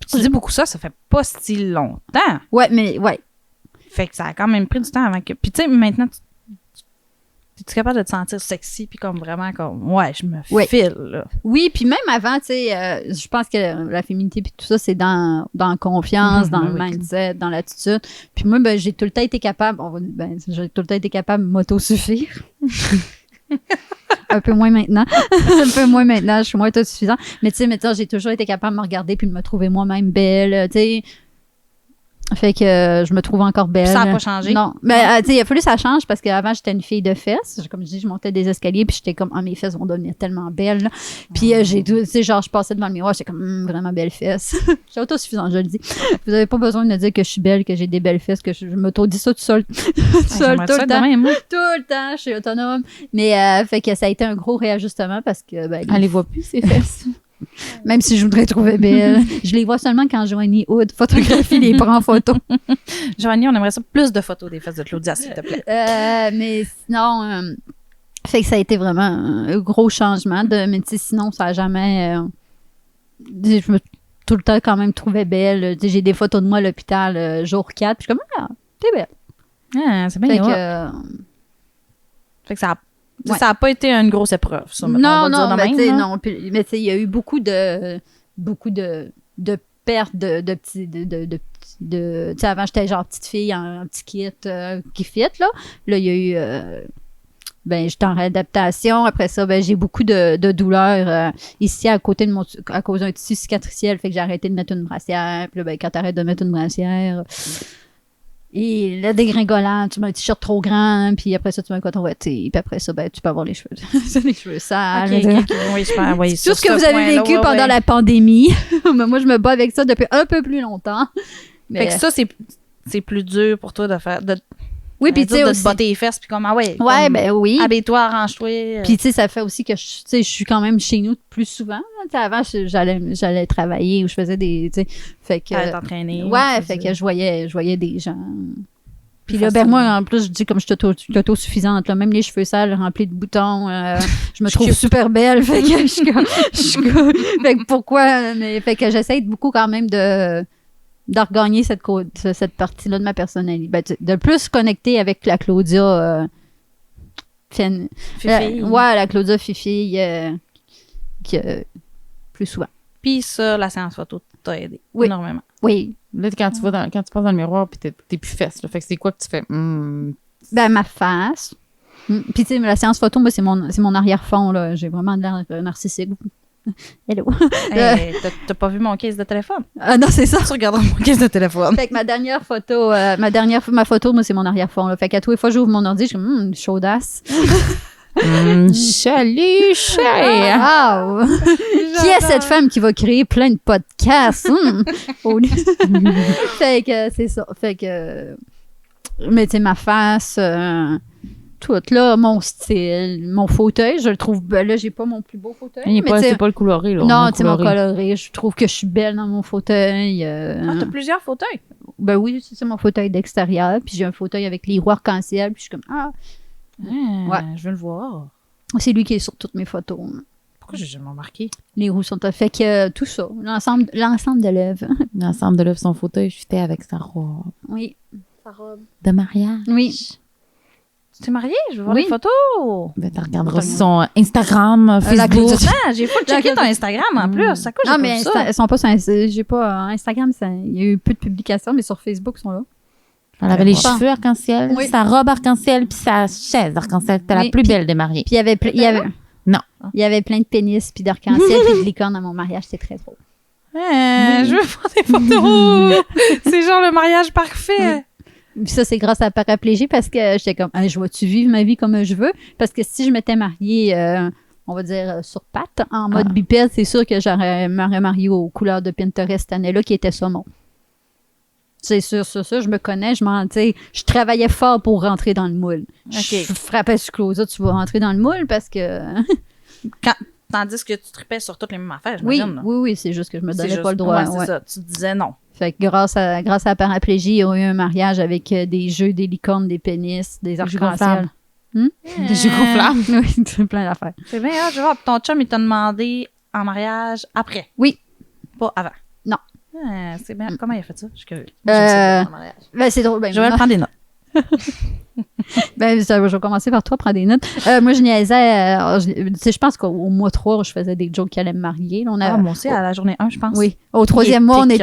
Speaker 2: Tu dis beaucoup ça fait pas si longtemps.
Speaker 3: Ouais, mais, ouais.
Speaker 2: Fait que ça a quand même pris du temps avant que... Puis tu sais, maintenant, es-tu capable de te sentir sexy, puis comme vraiment comme... Ouais, je me file, là.
Speaker 3: Oui, puis même avant, tu sais, je pense que la féminité puis tout ça, c'est dans confiance, dans le mindset, dans l'attitude. Puis moi, ben, j'ai tout le temps été capable... j'ai tout le temps été capable de m'autosuffire. Un peu moins maintenant. Je suis moins autosuffisante. Mais tu sais, maintenant, j'ai toujours été capable de me regarder puis de me trouver moi-même belle. Tu sais, Fait que je me trouve encore belle.
Speaker 2: Ça n'a pas changé?
Speaker 3: Non. Mais tu sais, il a fallu que ça change parce qu'avant, j'étais une fille de fesses. Comme je dis, je montais des escaliers puis j'étais comme, mes fesses vont devenir tellement belles. Là. Puis j'ai tout, tu sais, genre, je passais devant le miroir, j'étais comme, vraiment belles fesses. J'étais autosuffisante, je le dis. Vous avez pas besoin de me dire que je suis belle, que j'ai des belles fesses, que je m'auto-dis ça tout seul. Tout seul, tout le temps. Tout le temps, je suis autonome. Mais fait que ça a été un gros réajustement parce que.
Speaker 1: Elle les voit plus, ces fesses.
Speaker 3: Même si je voudrais trouver belle. Je les vois seulement quand Joanie Hood photographie les prend en photo.
Speaker 2: Joanie, on aimerait ça plus de photos des fesses de Claudia, s'il te plaît.
Speaker 3: Mais sinon, fait que ça a été vraiment un gros changement. Mais tu sais, sinon, ça n'a jamais... je me tout le temps quand même trouvée belle. J'ai des photos de moi à l'hôpital jour 4. Puis je suis comme, t'es belle.
Speaker 2: C'est bien. Fait que ça a
Speaker 3: Ouais.
Speaker 2: Ça n'a pas été une grosse épreuve, ça.
Speaker 3: Non, mais tu sais, non. Mais tu sais, il y a eu beaucoup de pertes de petits... tu sais, avant, j'étais genre petite fille en petit kit qui fit, là. Là, il y a eu... j'étais en réadaptation. Après ça, j'ai beaucoup de douleurs ici à côté de à cause d'un tissu cicatriciel. Fait que j'ai arrêté de mettre une brassière. Puis là, quand t'arrêtes de mettre une brassière... Et le dégringolant, tu mets un t-shirt trop grand, puis après ça, tu mets un coton ouaté, puis après ça, tu peux avoir les cheveux. Les cheveux sales.
Speaker 2: Oui, super. Oui,
Speaker 3: tout ce que vous avez vécu pendant la pandémie. Mais moi, je me bats avec ça depuis un peu plus longtemps. Mais... Fait
Speaker 2: que ça, c'est plus dur pour toi de faire...
Speaker 3: Oui, puis tu sais,
Speaker 2: de te botter les fesses, puis comme,
Speaker 3: ouais, oui.
Speaker 2: Habille-toi, arrange-toi.
Speaker 3: Puis tu sais, ça fait aussi que je suis quand même chez nous plus souvent. Avant, j'allais travailler ou je faisais des, tu sais, fait que...
Speaker 2: T'allais t'entraîner.
Speaker 3: Ouais, fait que je voyais des gens. Puis là, moi, en plus, je dis comme je suis autosuffisante, là, même les cheveux sales remplis de boutons, je me trouve super belle. Fait que je suis comme... fait que pourquoi? Mais, fait que j'essaie beaucoup quand même de regagner cette partie-là de ma personnalité. De plus connecter avec la Claudia
Speaker 2: Fifi.
Speaker 3: La Claudia Fifi plus souvent.
Speaker 2: Puis ça, la séance photo t'a aidé énormément.
Speaker 3: Oui.
Speaker 1: Là, quand tu passes dans le miroir puis t'es plus fesse, là. Fait que c'est quoi que tu fais?
Speaker 3: Ma face. Puis tu sais, la séance photo, moi, c'est mon arrière-fond, là. J'ai vraiment de l'air narcissique. Hello.
Speaker 2: T'as pas vu mon case de téléphone?
Speaker 3: Ah non, c'est ça.
Speaker 2: Tu regarderas mon case de téléphone.
Speaker 3: Fait que ma dernière photo, ma photo, moi, c'est mon arrière-fond. Là. Fait qu'à tous les fois, j'ouvre mon ordi, je suis comme, chaudasse.
Speaker 1: Salut, cher!
Speaker 3: Wow! Qui est cette femme qui va créer plein de podcasts? Fait que c'est ça. Fait que... Mais tu sais, ma face... tout, là, mon style, mon fauteuil, je le trouve... là, j'ai pas mon plus beau fauteuil.
Speaker 1: C'est pas le coloré, là.
Speaker 3: Non, tu sais, mon coloré. Je trouve que je suis belle dans mon fauteuil.
Speaker 2: t'as plusieurs fauteuils?
Speaker 3: Ben oui, c'est mon fauteuil d'extérieur. Puis j'ai un fauteuil avec les roues arc-en-ciel. Puis je suis comme,
Speaker 2: ouais. Je veux le voir.
Speaker 3: C'est lui qui est sur toutes mes photos.
Speaker 2: Pourquoi j'ai jamais remarqué?
Speaker 3: Les roues sont... Fait que tout ça, l'ensemble de l'œuvre.
Speaker 1: L'ensemble de l'œuvre, son fauteuil, je fitais avec sa robe.
Speaker 3: Oui, sa robe.
Speaker 1: De mariage.
Speaker 3: Oui.
Speaker 2: Tu t'es mariée? Je veux voir les photos.
Speaker 1: Tu regarderas son Instagram, Facebook.
Speaker 2: J'ai pas checké ton Instagram en plus. Ça coûte,
Speaker 3: non, mais elles sont pas sur j'ai pas Instagram, il y a eu peu de publications, mais sur Facebook, ils sont là.
Speaker 1: Elle avait les cheveux arc-en-ciel, sa robe arc-en-ciel, puis sa chaise arc-en-ciel. C'était la plus belle des mariées.
Speaker 3: Puis il y avait plein de pénis, puis d'arc-en-ciel, puis de licorne dans mon mariage. C'est très drôle.
Speaker 2: Je veux voir des photos. C'est genre le mariage parfait.
Speaker 3: Puis ça, c'est grâce à la paraplégie parce que j'étais comme, je vais-tu vivre ma vie comme je veux? Parce que si je m'étais mariée, on va dire, sur pattes, en mode bipède, c'est sûr que j'aurais mariée aux couleurs de Pinterest cette année-là, qui était saumon. C'est sûr, ça, je me connais, je travaillais fort pour rentrer dans le moule. Okay. Je frappais sur Claudia, tu vas rentrer dans le moule parce que...
Speaker 2: Tandis que tu tripais sur toutes les mêmes affaires, j'imagine.
Speaker 3: Oui, c'est juste que je me donnais pas le droit.
Speaker 2: Ouais, c'est ça, tu disais non.
Speaker 3: Fait que grâce à la paraplégie, il y a eu un mariage avec des jeux, des licornes, des pénis, des arcs-en-ciel.
Speaker 1: Des jeux gonflables.
Speaker 3: Oui, c'est plein d'affaires.
Speaker 2: C'est bien, je vois. Ton chum, il t'a demandé en mariage après.
Speaker 3: Oui.
Speaker 2: Pas avant.
Speaker 3: Non.
Speaker 2: C'est bien. Comment il a fait ça? Je suis curieuse.
Speaker 3: C'est drôle.
Speaker 2: Je vais prendre des notes.
Speaker 3: Je vais commencer par toi, prendre des notes. Moi, je niaisais. Je pense qu'au mois 3, je faisais des jokes qui allaient me marier.
Speaker 2: Moi aussi, à la journée 1, je pense.
Speaker 3: Oui. Au 3e mois, on est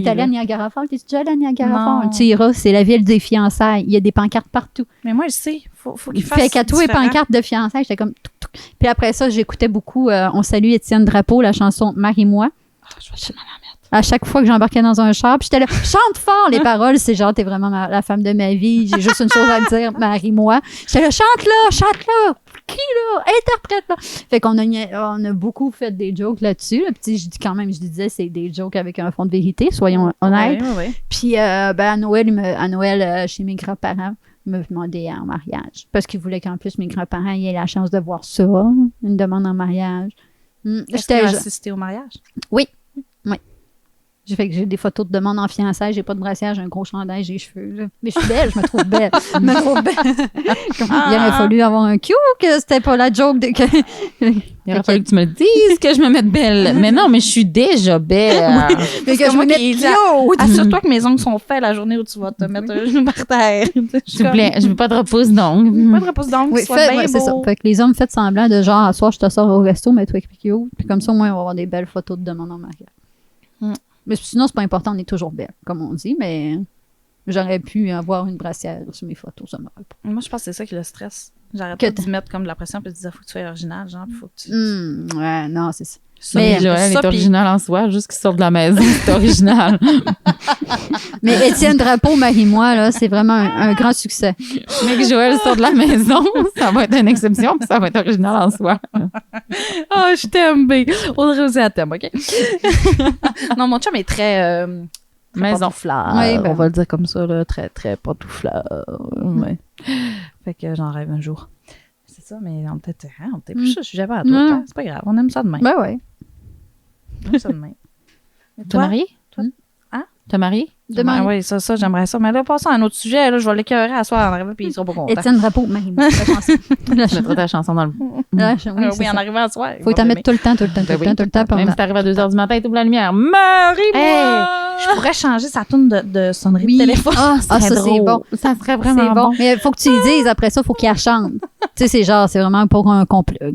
Speaker 3: allé à Niagara Falls. T'es déjà allé à Niagara Falls? Tu iras, c'est la ville des fiançailles. Il y a des pancartes partout.
Speaker 2: Mais moi, je sais. Faut qu'il fasse.
Speaker 3: Fait qu'à tous les pancartes de fiançailles, j'étais comme. Puis après ça, j'écoutais beaucoup On salue Étienne Drapeau, la chanson Marie-moi.
Speaker 2: Je vais tellement la mettre.
Speaker 3: à chaque fois que j'embarquais dans un char. Puis j'étais là, chante fort les paroles. C'est genre, t'es vraiment la femme de ma vie. J'ai juste une chose à te dire, marie-moi. J'étais là, chante-là. Qui, là? Interprète-là. Fait qu'on a beaucoup fait des jokes là-dessus. Là. Puis je disais, c'est des jokes avec un fond de vérité, soyons honnêtes.
Speaker 2: Ouais.
Speaker 3: Puis à Noël, chez mes grands-parents, ils me demandaient en mariage. Parce qu'ils voulaient qu'en plus, mes grands-parents aient la chance de voir ça. Une demande en mariage.
Speaker 2: Est-ce que tu as assisté au mariage?
Speaker 3: Oui. J'ai des photos de demande en fiançailles, j'ai pas de brassière, j'ai un gros chandail, j'ai les cheveux. Là. Mais je suis belle, je me trouve belle. Il aurait fallu avoir un cue que c'était pas la joke de que...
Speaker 1: Il aurait fallu que tu me dises que je me mette belle. Mais non, mais je suis déjà belle.
Speaker 3: Oui, mais que je me mette cute.
Speaker 2: Assure-toi que mes ongles sont faits la journée où tu vas te mettre un genou par terre.
Speaker 1: S'il vous plaît, je veux pas de repousse d'ongles.
Speaker 2: Pas de repousse d'ongles,
Speaker 3: oui,
Speaker 2: soit bien
Speaker 3: c'est ça.
Speaker 2: beau.
Speaker 3: Fait que les hommes, faites semblant de genre, à soir, je te sors au resto, mets-toi cute. Puis comme ça, au moins, on va avoir des belles photos de demande en mariage. Mais sinon, c'est pas important, on est toujours belle, comme on dit, mais j'aurais pu avoir une brassière sur mes photos, ça m'aurait pas.
Speaker 2: Moi, je pense que c'est ça qui le stresse. J'arrête pas d'y mettre comme de la pression puis de dire faut que tu sois original, genre, faut que tu...
Speaker 3: ouais, non, c'est ça.
Speaker 1: Mais Joël est original en soi, juste qu'il sort de la maison, c'est original.
Speaker 3: Mais Étienne Drapeau, marie-moi, là, c'est vraiment un grand succès.
Speaker 1: Mais que Joël sort de la maison, ça va être une exception, puis ça va être original en soi.
Speaker 2: Oh, je t'aime, B. Audrey aussi, elle t'aime, OK? Non, mon chum est très...
Speaker 1: Maison.
Speaker 2: Pantouflard.
Speaker 3: Oui,
Speaker 2: on va le dire comme ça, là, très, très pantouflard. Ouais. Fait que j'en rêve un jour. C'est ça, mais on peut-être plus, je suis jamais à toi. C'est pas grave, on aime ça demain.
Speaker 3: Ben ouais.
Speaker 2: On aime ça demain.
Speaker 1: T'es marié?
Speaker 2: Toi? Hein?
Speaker 1: T'es marié?
Speaker 3: Demain.
Speaker 2: Oui, ça, j'aimerais ça. Mais là, passons à un autre sujet. Là, je vais l'écœurer à soir en arrivant, puis il sera pas content.
Speaker 3: Étienne Drapeau, marie-moi.
Speaker 1: Je mettrai ta chanson dans le...
Speaker 2: Oui, en arrivant à soir.
Speaker 3: Faut t'en mettre tout le temps.
Speaker 1: Même si t'arrives à 2h du matin et t'ouvres la lumière. Marie-moi!
Speaker 2: Je pourrais changer sa tourne de sonnerie de téléphone.
Speaker 3: Ça, c'est bon.
Speaker 1: Ça serait vraiment bon.
Speaker 3: Mais il faut que tu lui dises après ça, il faut qu'il la chante. Tu sais, c'est vraiment pas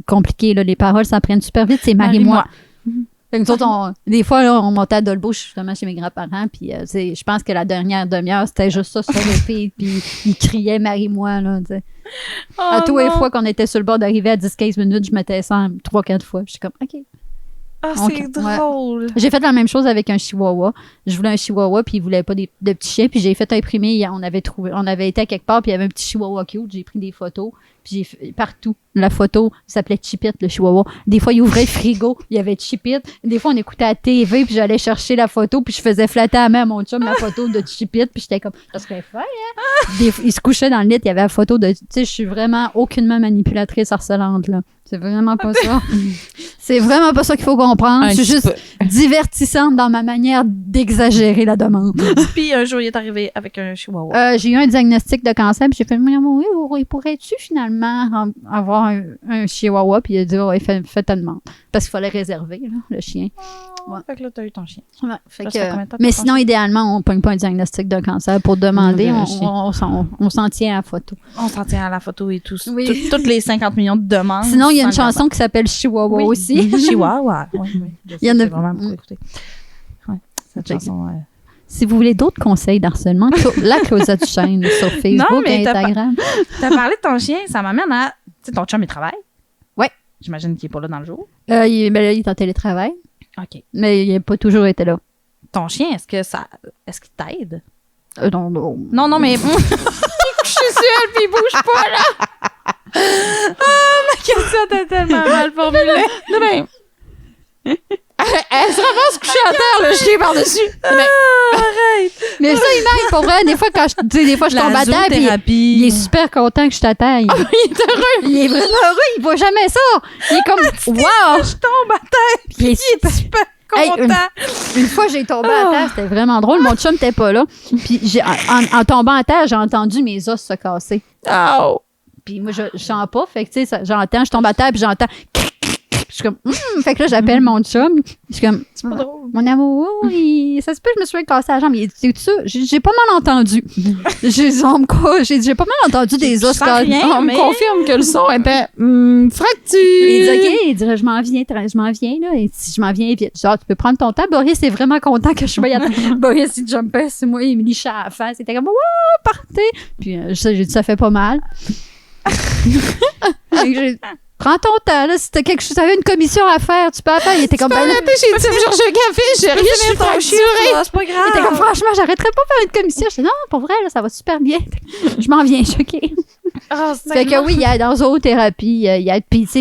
Speaker 3: compliqué. Là. Les paroles s'en prennent super vite. C'est marie-moi. Fait que nous autres, des fois, là, on montait à Dolbeau, justement, chez mes grands-parents, puis je pense que la dernière demi-heure, c'était juste ça sur le pied, puis ils criaient « Marie-moi », là, tu sais. À tous les fois qu'on était sur le bord d'arriver à 10-15 minutes, je mettais ça 3-4 fois. Je suis comme « OK ».
Speaker 2: Ah, c'est drôle.
Speaker 3: Ouais. J'ai fait la même chose avec un chihuahua. Je voulais un chihuahua, puis il voulait pas de petits chiens, puis j'ai fait imprimer. On avait été à quelque part, puis il y avait un petit chihuahua cute. J'ai pris des photos, puis j'ai fait partout. La photo s'appelait Chipit, le chihuahua. Des fois, il ouvrait le frigo, il y avait Chipit. Des fois, on écoutait la TV, puis j'allais chercher la photo, puis je faisais flatter à main à mon chum la photo de Chipit, puis j'étais comme, ça serait fun, hein? Il se couchait dans le lit, il y avait la photo de, tu sais, je suis vraiment aucunement manipulatrice harcelante, là. C'est vraiment pas ça. C'est vraiment pas ça qu'il faut comprendre. Je suis juste divertissante dans ma manière d'exagérer la demande.
Speaker 2: Puis un jour, il est arrivé avec un chihuahua.
Speaker 3: J'ai eu un diagnostic de cancer, puis j'ai fait, oui, pourrais-tu finalement avoir un chihuahua? Puis il a dit, oui, fais ta demande. Parce qu'il fallait réserver, là, le chien.
Speaker 2: Ouais. Fait que là, t'as eu ton chien.
Speaker 3: Ouais, mais sinon, idéalement, on ne pogne pas un diagnostic de cancer. Pour demander, on s'en tient à la photo.
Speaker 2: On s'en tient à la photo et tout. Oui. Toutes les 50 millions de demandes.
Speaker 3: Sinon, il y a une chanson qui s'appelle Chihuahua aussi.
Speaker 2: Chihuahua, oui.
Speaker 3: Il y en a
Speaker 2: vraiment beaucoup écouté. Ouais, cette chanson,
Speaker 3: Si vous voulez d'autres conseils d'harcèlement, la Claudia Duchesne sur Facebook et Instagram.
Speaker 2: T'as parlé de ton chien, ça m'amène à... Tu sais, ton chum, il travaille?
Speaker 3: Oui.
Speaker 2: J'imagine qu'il n'est pas là dans le jour.
Speaker 3: Il est en télétravail.
Speaker 2: OK.
Speaker 3: Mais il n'a pas toujours été là.
Speaker 2: Ton chien, est-ce qu'il t'aide?
Speaker 3: Non.
Speaker 2: Non, mais... Je suis seule, puis il bouge pas, là! Ma question était tellement mal formulée.
Speaker 1: Demain. Elle se ramasse couchée à terre, le chien par-dessus.
Speaker 2: Arrête!
Speaker 3: Mais ça, il m'aide pour vrai. Des fois, je tombe à terre, puis il est super content que je t'attaille.
Speaker 1: Il est heureux.
Speaker 3: Il est vraiment heureux. Il voit jamais ça. Il est comme, wow!
Speaker 2: Je tombe à terre, puis il est super content.
Speaker 3: Une fois, j'ai tombé à terre. C'était vraiment drôle. Mon chum n'était pas là. Puis en tombant à terre, j'ai entendu mes os se casser.
Speaker 1: Oh!
Speaker 3: Puis moi, je sens pas. Fait que, tu sais, j'entends, je tombe à terre, puis j'entends... Je suis comme, fait que là, j'appelle mon chum. Je suis comme,
Speaker 2: c'est pas drôle.
Speaker 3: Mon amour, ça se peut, je me suis cassé la jambe. Il dit, tu sais, j'ai pas mal entendu. J'ai pas mal entendu des os.
Speaker 1: On me confirme que le son était fracture.
Speaker 3: Il dit, OK, il dit, je m'en viens, là. Et si je m'en viens vite, genre, tu peux prendre ton temps. Boris est vraiment content que je sois à Boris, il jumpait sur moi, il me lichait à la face. Il était comme, partez. Puis j'ai dit, ça fait pas mal. Prends ton temps, là. Si t'avais une commission à faire, tu peux la faire. Il était comme.
Speaker 1: J'ai dit, me chercher un café, j'ai rien, je suis fracturée.
Speaker 2: C'est pas grave.
Speaker 3: Il était comme, franchement, j'arrêterais pas de faire une commission. Je dis, non, pour vrai, là, ça va super bien. Je m'en viens, choquée. Fait que oui, il y a dans zoothérapie, puis tu sais,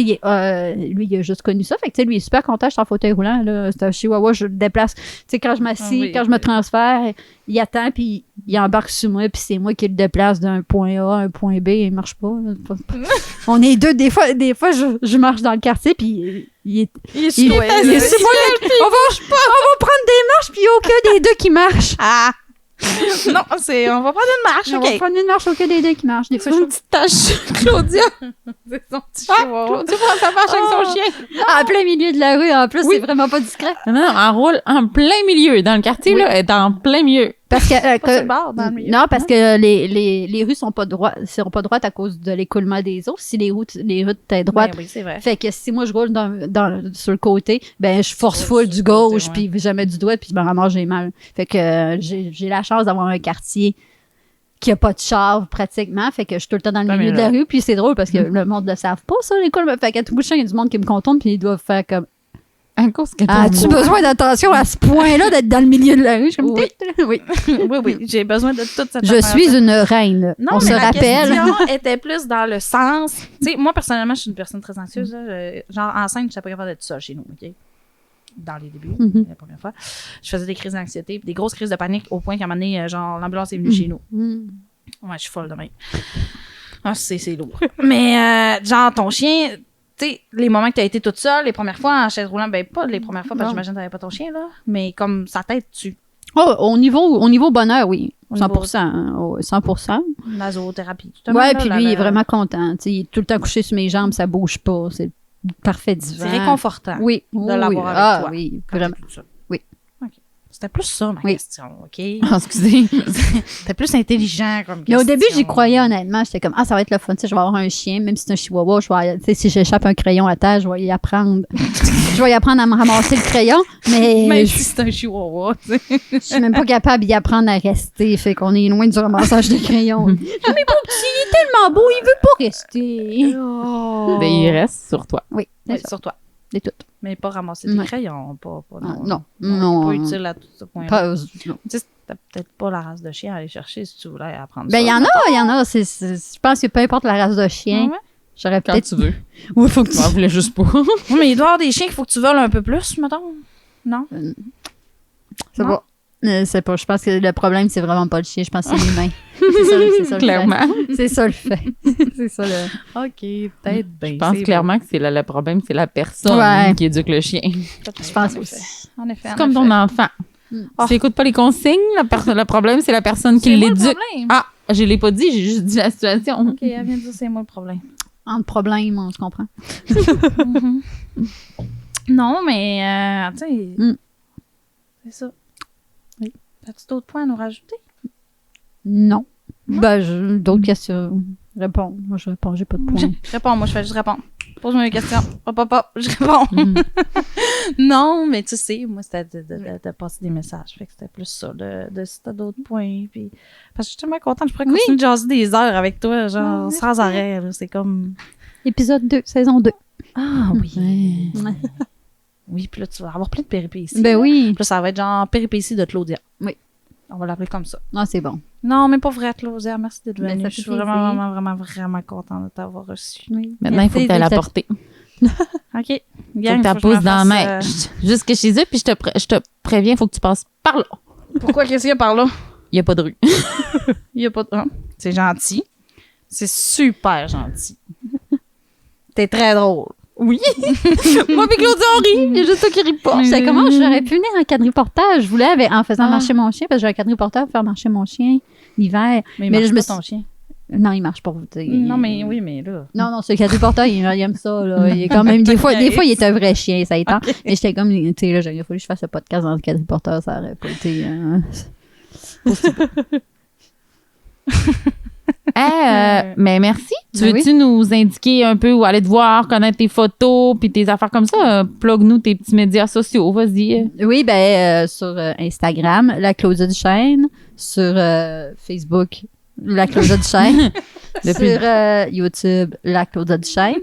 Speaker 3: lui, il a juste connu ça. Fait que tu sais, lui, il est super content, je suis en fauteuil roulant, là. C'est un chihuahua, je le déplace. Tu sais, quand je m'assis, quand je me transfère, il attend, puis il embarque sur moi, puis c'est moi qui le déplace d'un point A à un point B, il marche pas. On est deux, des fois, je marche dans le quartier, puis il est sur moi. On va prendre des marches, puis il n'y a aucun des deux qui marche.
Speaker 2: Non, on va prendre une marche,
Speaker 3: On va prendre une marche, aucun des deux qui marche. Des fois,
Speaker 1: C'est une petite tache, Claudia.
Speaker 2: C'est son petit chihuahua.
Speaker 1: Claudia prend sa marche avec son chien.
Speaker 3: En plein milieu de la rue, en plus, c'est vraiment pas discret.
Speaker 1: Non, elle roule en plein milieu. Dans le quartier, là, elle est en plein milieu.
Speaker 3: Parce que,
Speaker 2: Pas sur le bord, dans le milieu.
Speaker 3: non, parce que les rues sont pas droites à cause de l'écoulement des eaux. Si les routes étaient droites.
Speaker 2: Ben oui, c'est vrai.
Speaker 3: Fait que si moi je roule sur le côté, ben je force full du gauche,
Speaker 2: côté,
Speaker 3: puis jamais du droit, puis je me ramasse, j'ai mal. Fait que j'ai la chance d'avoir un quartier qui a pas de char pratiquement, fait que je suis tout le temps dans le milieu de la rue, puis c'est drôle parce que le monde le savent pas ça, l'écoulement. Fait qu'à tout bout de champ, il y a du monde qui me contourne, puis ils doivent faire comme
Speaker 1: À cause que
Speaker 3: as-tu besoin d'attention à ce point-là d'être dans le milieu de la rue? Je suis comme,
Speaker 2: Oui. oui, j'ai besoin de toute cette
Speaker 3: Je suis une reine.
Speaker 2: Non,
Speaker 3: On
Speaker 2: mais
Speaker 3: se
Speaker 2: la
Speaker 3: rappelle.
Speaker 2: question était plus dans le sens... Tu sais, moi, personnellement, je suis une personne très anxieuse. Là. Genre, enceinte, je n'étais pas capable d'être seule chez nous, OK? Dans les débuts, la première fois. Je faisais des crises d'anxiété, puis des grosses crises de panique, au point qu'à un moment donné, genre, l'ambulance est venue chez nous. Ouais, je suis folle demain. Ah, c'est lourd. Mais, genre, ton chien... Tu sais, les moments que tu as été toute seule, les premières fois en chaise roulante, ben pas les premières fois, parce que j'imagine que tu n'avais pas ton chien, là, mais comme sa tête,
Speaker 3: Oh, au niveau bonheur, oui.
Speaker 2: Au
Speaker 3: 100%. Hein, 100%.
Speaker 2: la zoothérapie. Justement,
Speaker 3: Ouais,
Speaker 2: là,
Speaker 3: puis lui, il est vraiment content. Tu sais, il est tout le temps couché sur mes jambes, ça bouge pas. C'est parfait divan.
Speaker 2: C'est réconfortant.
Speaker 3: Oui.
Speaker 2: de l'avoir avec toi.
Speaker 3: Oui,
Speaker 2: quand
Speaker 3: vraiment.
Speaker 2: t'es toute seule.
Speaker 3: Oui.
Speaker 2: OK. C'était plus ça, ma question, OK?
Speaker 1: Ah, excusez.
Speaker 2: C'était plus intelligent comme
Speaker 3: Mais
Speaker 2: question.
Speaker 3: au début, j'y croyais honnêtement. J'étais comme, ça va être le fun. Tu sais, je vais avoir un chien, même si c'est un chihuahua. Tu sais, si j'échappe un crayon à terre, je vais y apprendre. Je vais y apprendre à me ramasser le crayon. Mais
Speaker 2: Même si c'est un chihuahua, tu sais.
Speaker 3: je suis même pas capable d'y apprendre à rester. Fait qu'on est loin du ramassage de crayons. Mais mon petit, il est tellement beau, il veut pas rester.
Speaker 2: Oh.
Speaker 1: Ben, il reste sur toi.
Speaker 3: Oui,
Speaker 2: Oui,
Speaker 3: c'est ça.
Speaker 2: sur toi.
Speaker 3: C'est tout.
Speaker 2: Mais pas ramasser des
Speaker 3: Ouais.
Speaker 2: crayons. Pas,
Speaker 3: Non.
Speaker 2: Pas utile à tout ce point-là.
Speaker 3: Pas, non.
Speaker 2: Tu sais, t'as peut-être pas la race de chien à aller chercher si tu voulais apprendre
Speaker 3: Ben,
Speaker 2: ça.
Speaker 3: il y en a. Je pense que peu importe la race de chien,
Speaker 2: Ouais.
Speaker 3: j'aurais
Speaker 1: Quand
Speaker 3: peut-être.
Speaker 1: tu veux.
Speaker 3: Oui, faut que tu.
Speaker 1: Tu m'en voulais juste pas.
Speaker 2: Oui, mais il doit y avoir des chiens qu'il faut que tu voles un peu plus, mettons. Non?
Speaker 3: C'est
Speaker 2: Non.
Speaker 3: pas. C'est pas. Je pense que le problème, c'est vraiment pas le chien. Je pense que c'est l'humain. C'est ça le
Speaker 1: Clairement.
Speaker 3: fait. C'est ça le fait. C'est ça le.
Speaker 2: OK, peut-être bien.
Speaker 1: Je pense clairement que c'est le problème, c'est la personne
Speaker 3: Ouais.
Speaker 1: qui éduque le chien.
Speaker 3: Je pense aussi.
Speaker 2: En effet.
Speaker 1: C'est comme ton enfant. Si t'écoutes pas les consignes, le problème, c'est la personne qui l'éduque. Ah, je l'ai pas dit, j'ai juste dit la situation.
Speaker 2: OK, elle vient de dire c'est moi le problème.
Speaker 3: Entre problèmes, on se comprend.
Speaker 2: Non, mais, tu sais, c'est ça.
Speaker 3: Oui.
Speaker 2: As-tu d'autres points à nous rajouter?
Speaker 3: Non. Ben, d'autres questions. Réponds. Moi, je réponds, j'ai pas de points.
Speaker 2: Réponds, moi, je fais juste répondre. Pose-moi une question. Hop, je réponds. Non, mais tu sais, moi, c'était de passer des messages. Fait que c'était plus ça, de si t'as d'autres points. Puis, parce que je suis tellement contente, je pourrais continuer de jaser des heures avec toi, genre, sans arrêt. Là, c'est comme...
Speaker 3: Épisode 2, saison 2.
Speaker 2: Ah oui.
Speaker 3: Ouais.
Speaker 2: Oui, puis là, tu vas avoir plein de péripéties.
Speaker 3: Ben oui.
Speaker 2: Puis là, ça va être genre péripéties de Claudia.
Speaker 3: Oui.
Speaker 2: On va l'appeler comme ça.
Speaker 3: Ah, c'est bon.
Speaker 2: Non, mais pas vrai, Claudia. Merci d'être
Speaker 3: Ben,
Speaker 2: venue.
Speaker 3: ça
Speaker 2: Je suis
Speaker 3: fait plaisir.
Speaker 2: vraiment contente de t'avoir reçu.
Speaker 3: Oui.
Speaker 1: Maintenant, il faut que tu ailles la porter.
Speaker 2: OK.
Speaker 1: Faut que
Speaker 2: Gang,
Speaker 1: tu la
Speaker 2: faut que je me
Speaker 1: pousses dans la
Speaker 2: fasse,
Speaker 1: main. Jusque chez eux, puis je te préviens, il faut que tu passes par là.
Speaker 2: Pourquoi? Qu'est-ce qu'il y a par là?
Speaker 1: Il n'y a pas de rue.
Speaker 2: Il y a pas de... C'est gentil. C'est super gentil. T'es très drôle.
Speaker 1: Oui. Moi, puis Claudia, on rit. Il y a juste toi qui ris pas.
Speaker 3: J'étais comment j'aurais pu venir en quadriportage. Je voulais en faisant marcher mon chien, parce que j'ai un quadriporteur pour faire marcher mon chien l'hiver.
Speaker 2: Mais
Speaker 3: là,
Speaker 2: je
Speaker 3: je
Speaker 2: me
Speaker 3: me
Speaker 2: ton chien.
Speaker 3: Non, il marche pas.
Speaker 2: Non, mais oui, mais là...
Speaker 3: Non, c'est le quadriporteur, il aime ça. Là. Il est quand même, des fois, il est un vrai chien, ça étend. Mais j'étais comme, tu sais, là, il a fallu que je fasse le podcast dans le quadriporteur, ça aurait pas été.
Speaker 1: Mais merci. Tu
Speaker 3: Ben
Speaker 1: veux-tu nous indiquer un peu où aller te voir, connaître tes photos, puis tes affaires comme ça? Plug-nous tes petits médias sociaux. Vas-y.
Speaker 3: Oui, sur Instagram, la Claudia Duchesne, sur Facebook, la Claudia Duchesne, sur YouTube, la Claudia Duchesne.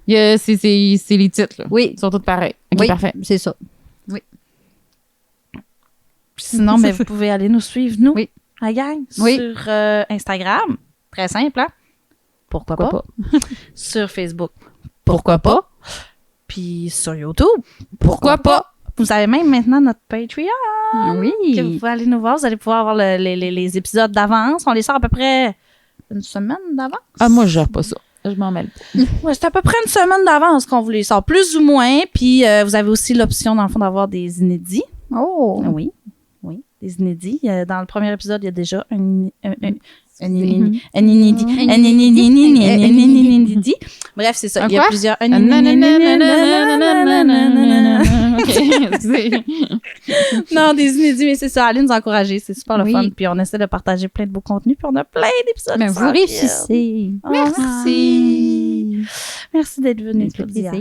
Speaker 1: C'est les titres, là.
Speaker 3: Oui.
Speaker 1: Ils sont tous pareils. OK,
Speaker 3: Oui,
Speaker 1: parfait.
Speaker 3: c'est ça.
Speaker 2: Sinon, mais vous pouvez aller nous suivre, nous,
Speaker 3: Oui.
Speaker 2: la gang,
Speaker 3: Oui.
Speaker 2: sur Instagram. Très simple, hein? Pourquoi pas? Sur Facebook.
Speaker 1: Pourquoi pas?
Speaker 2: Puis sur YouTube.
Speaker 1: Pourquoi pas?
Speaker 2: Vous avez même maintenant notre Patreon.
Speaker 3: Oui.
Speaker 2: Que vous pouvez aller nous voir. Vous allez pouvoir avoir les épisodes d'avance. On les sort à peu près une semaine d'avance.
Speaker 1: Ah, moi, je gère pas ça. Je m'en mêle pas.
Speaker 2: Ouais, c'est à peu près une semaine d'avance qu'on vous les sort, plus ou moins. Puis vous avez aussi l'option, dans le fond, d'avoir des inédits.
Speaker 3: Oh.
Speaker 2: Oui, des inédits. Dans le premier épisode, il y a déjà un inédit. Bref, c'est ça. Il y a plusieurs. Non, des inédits, mais c'est ça. Allez nous encourager. C'est super le fun. Puis on essaie de partager plein de beaux contenus. Puis on a plein d'épisodes.
Speaker 3: Mais vous réussissez.
Speaker 2: Merci. Merci d'être venu, Claudia.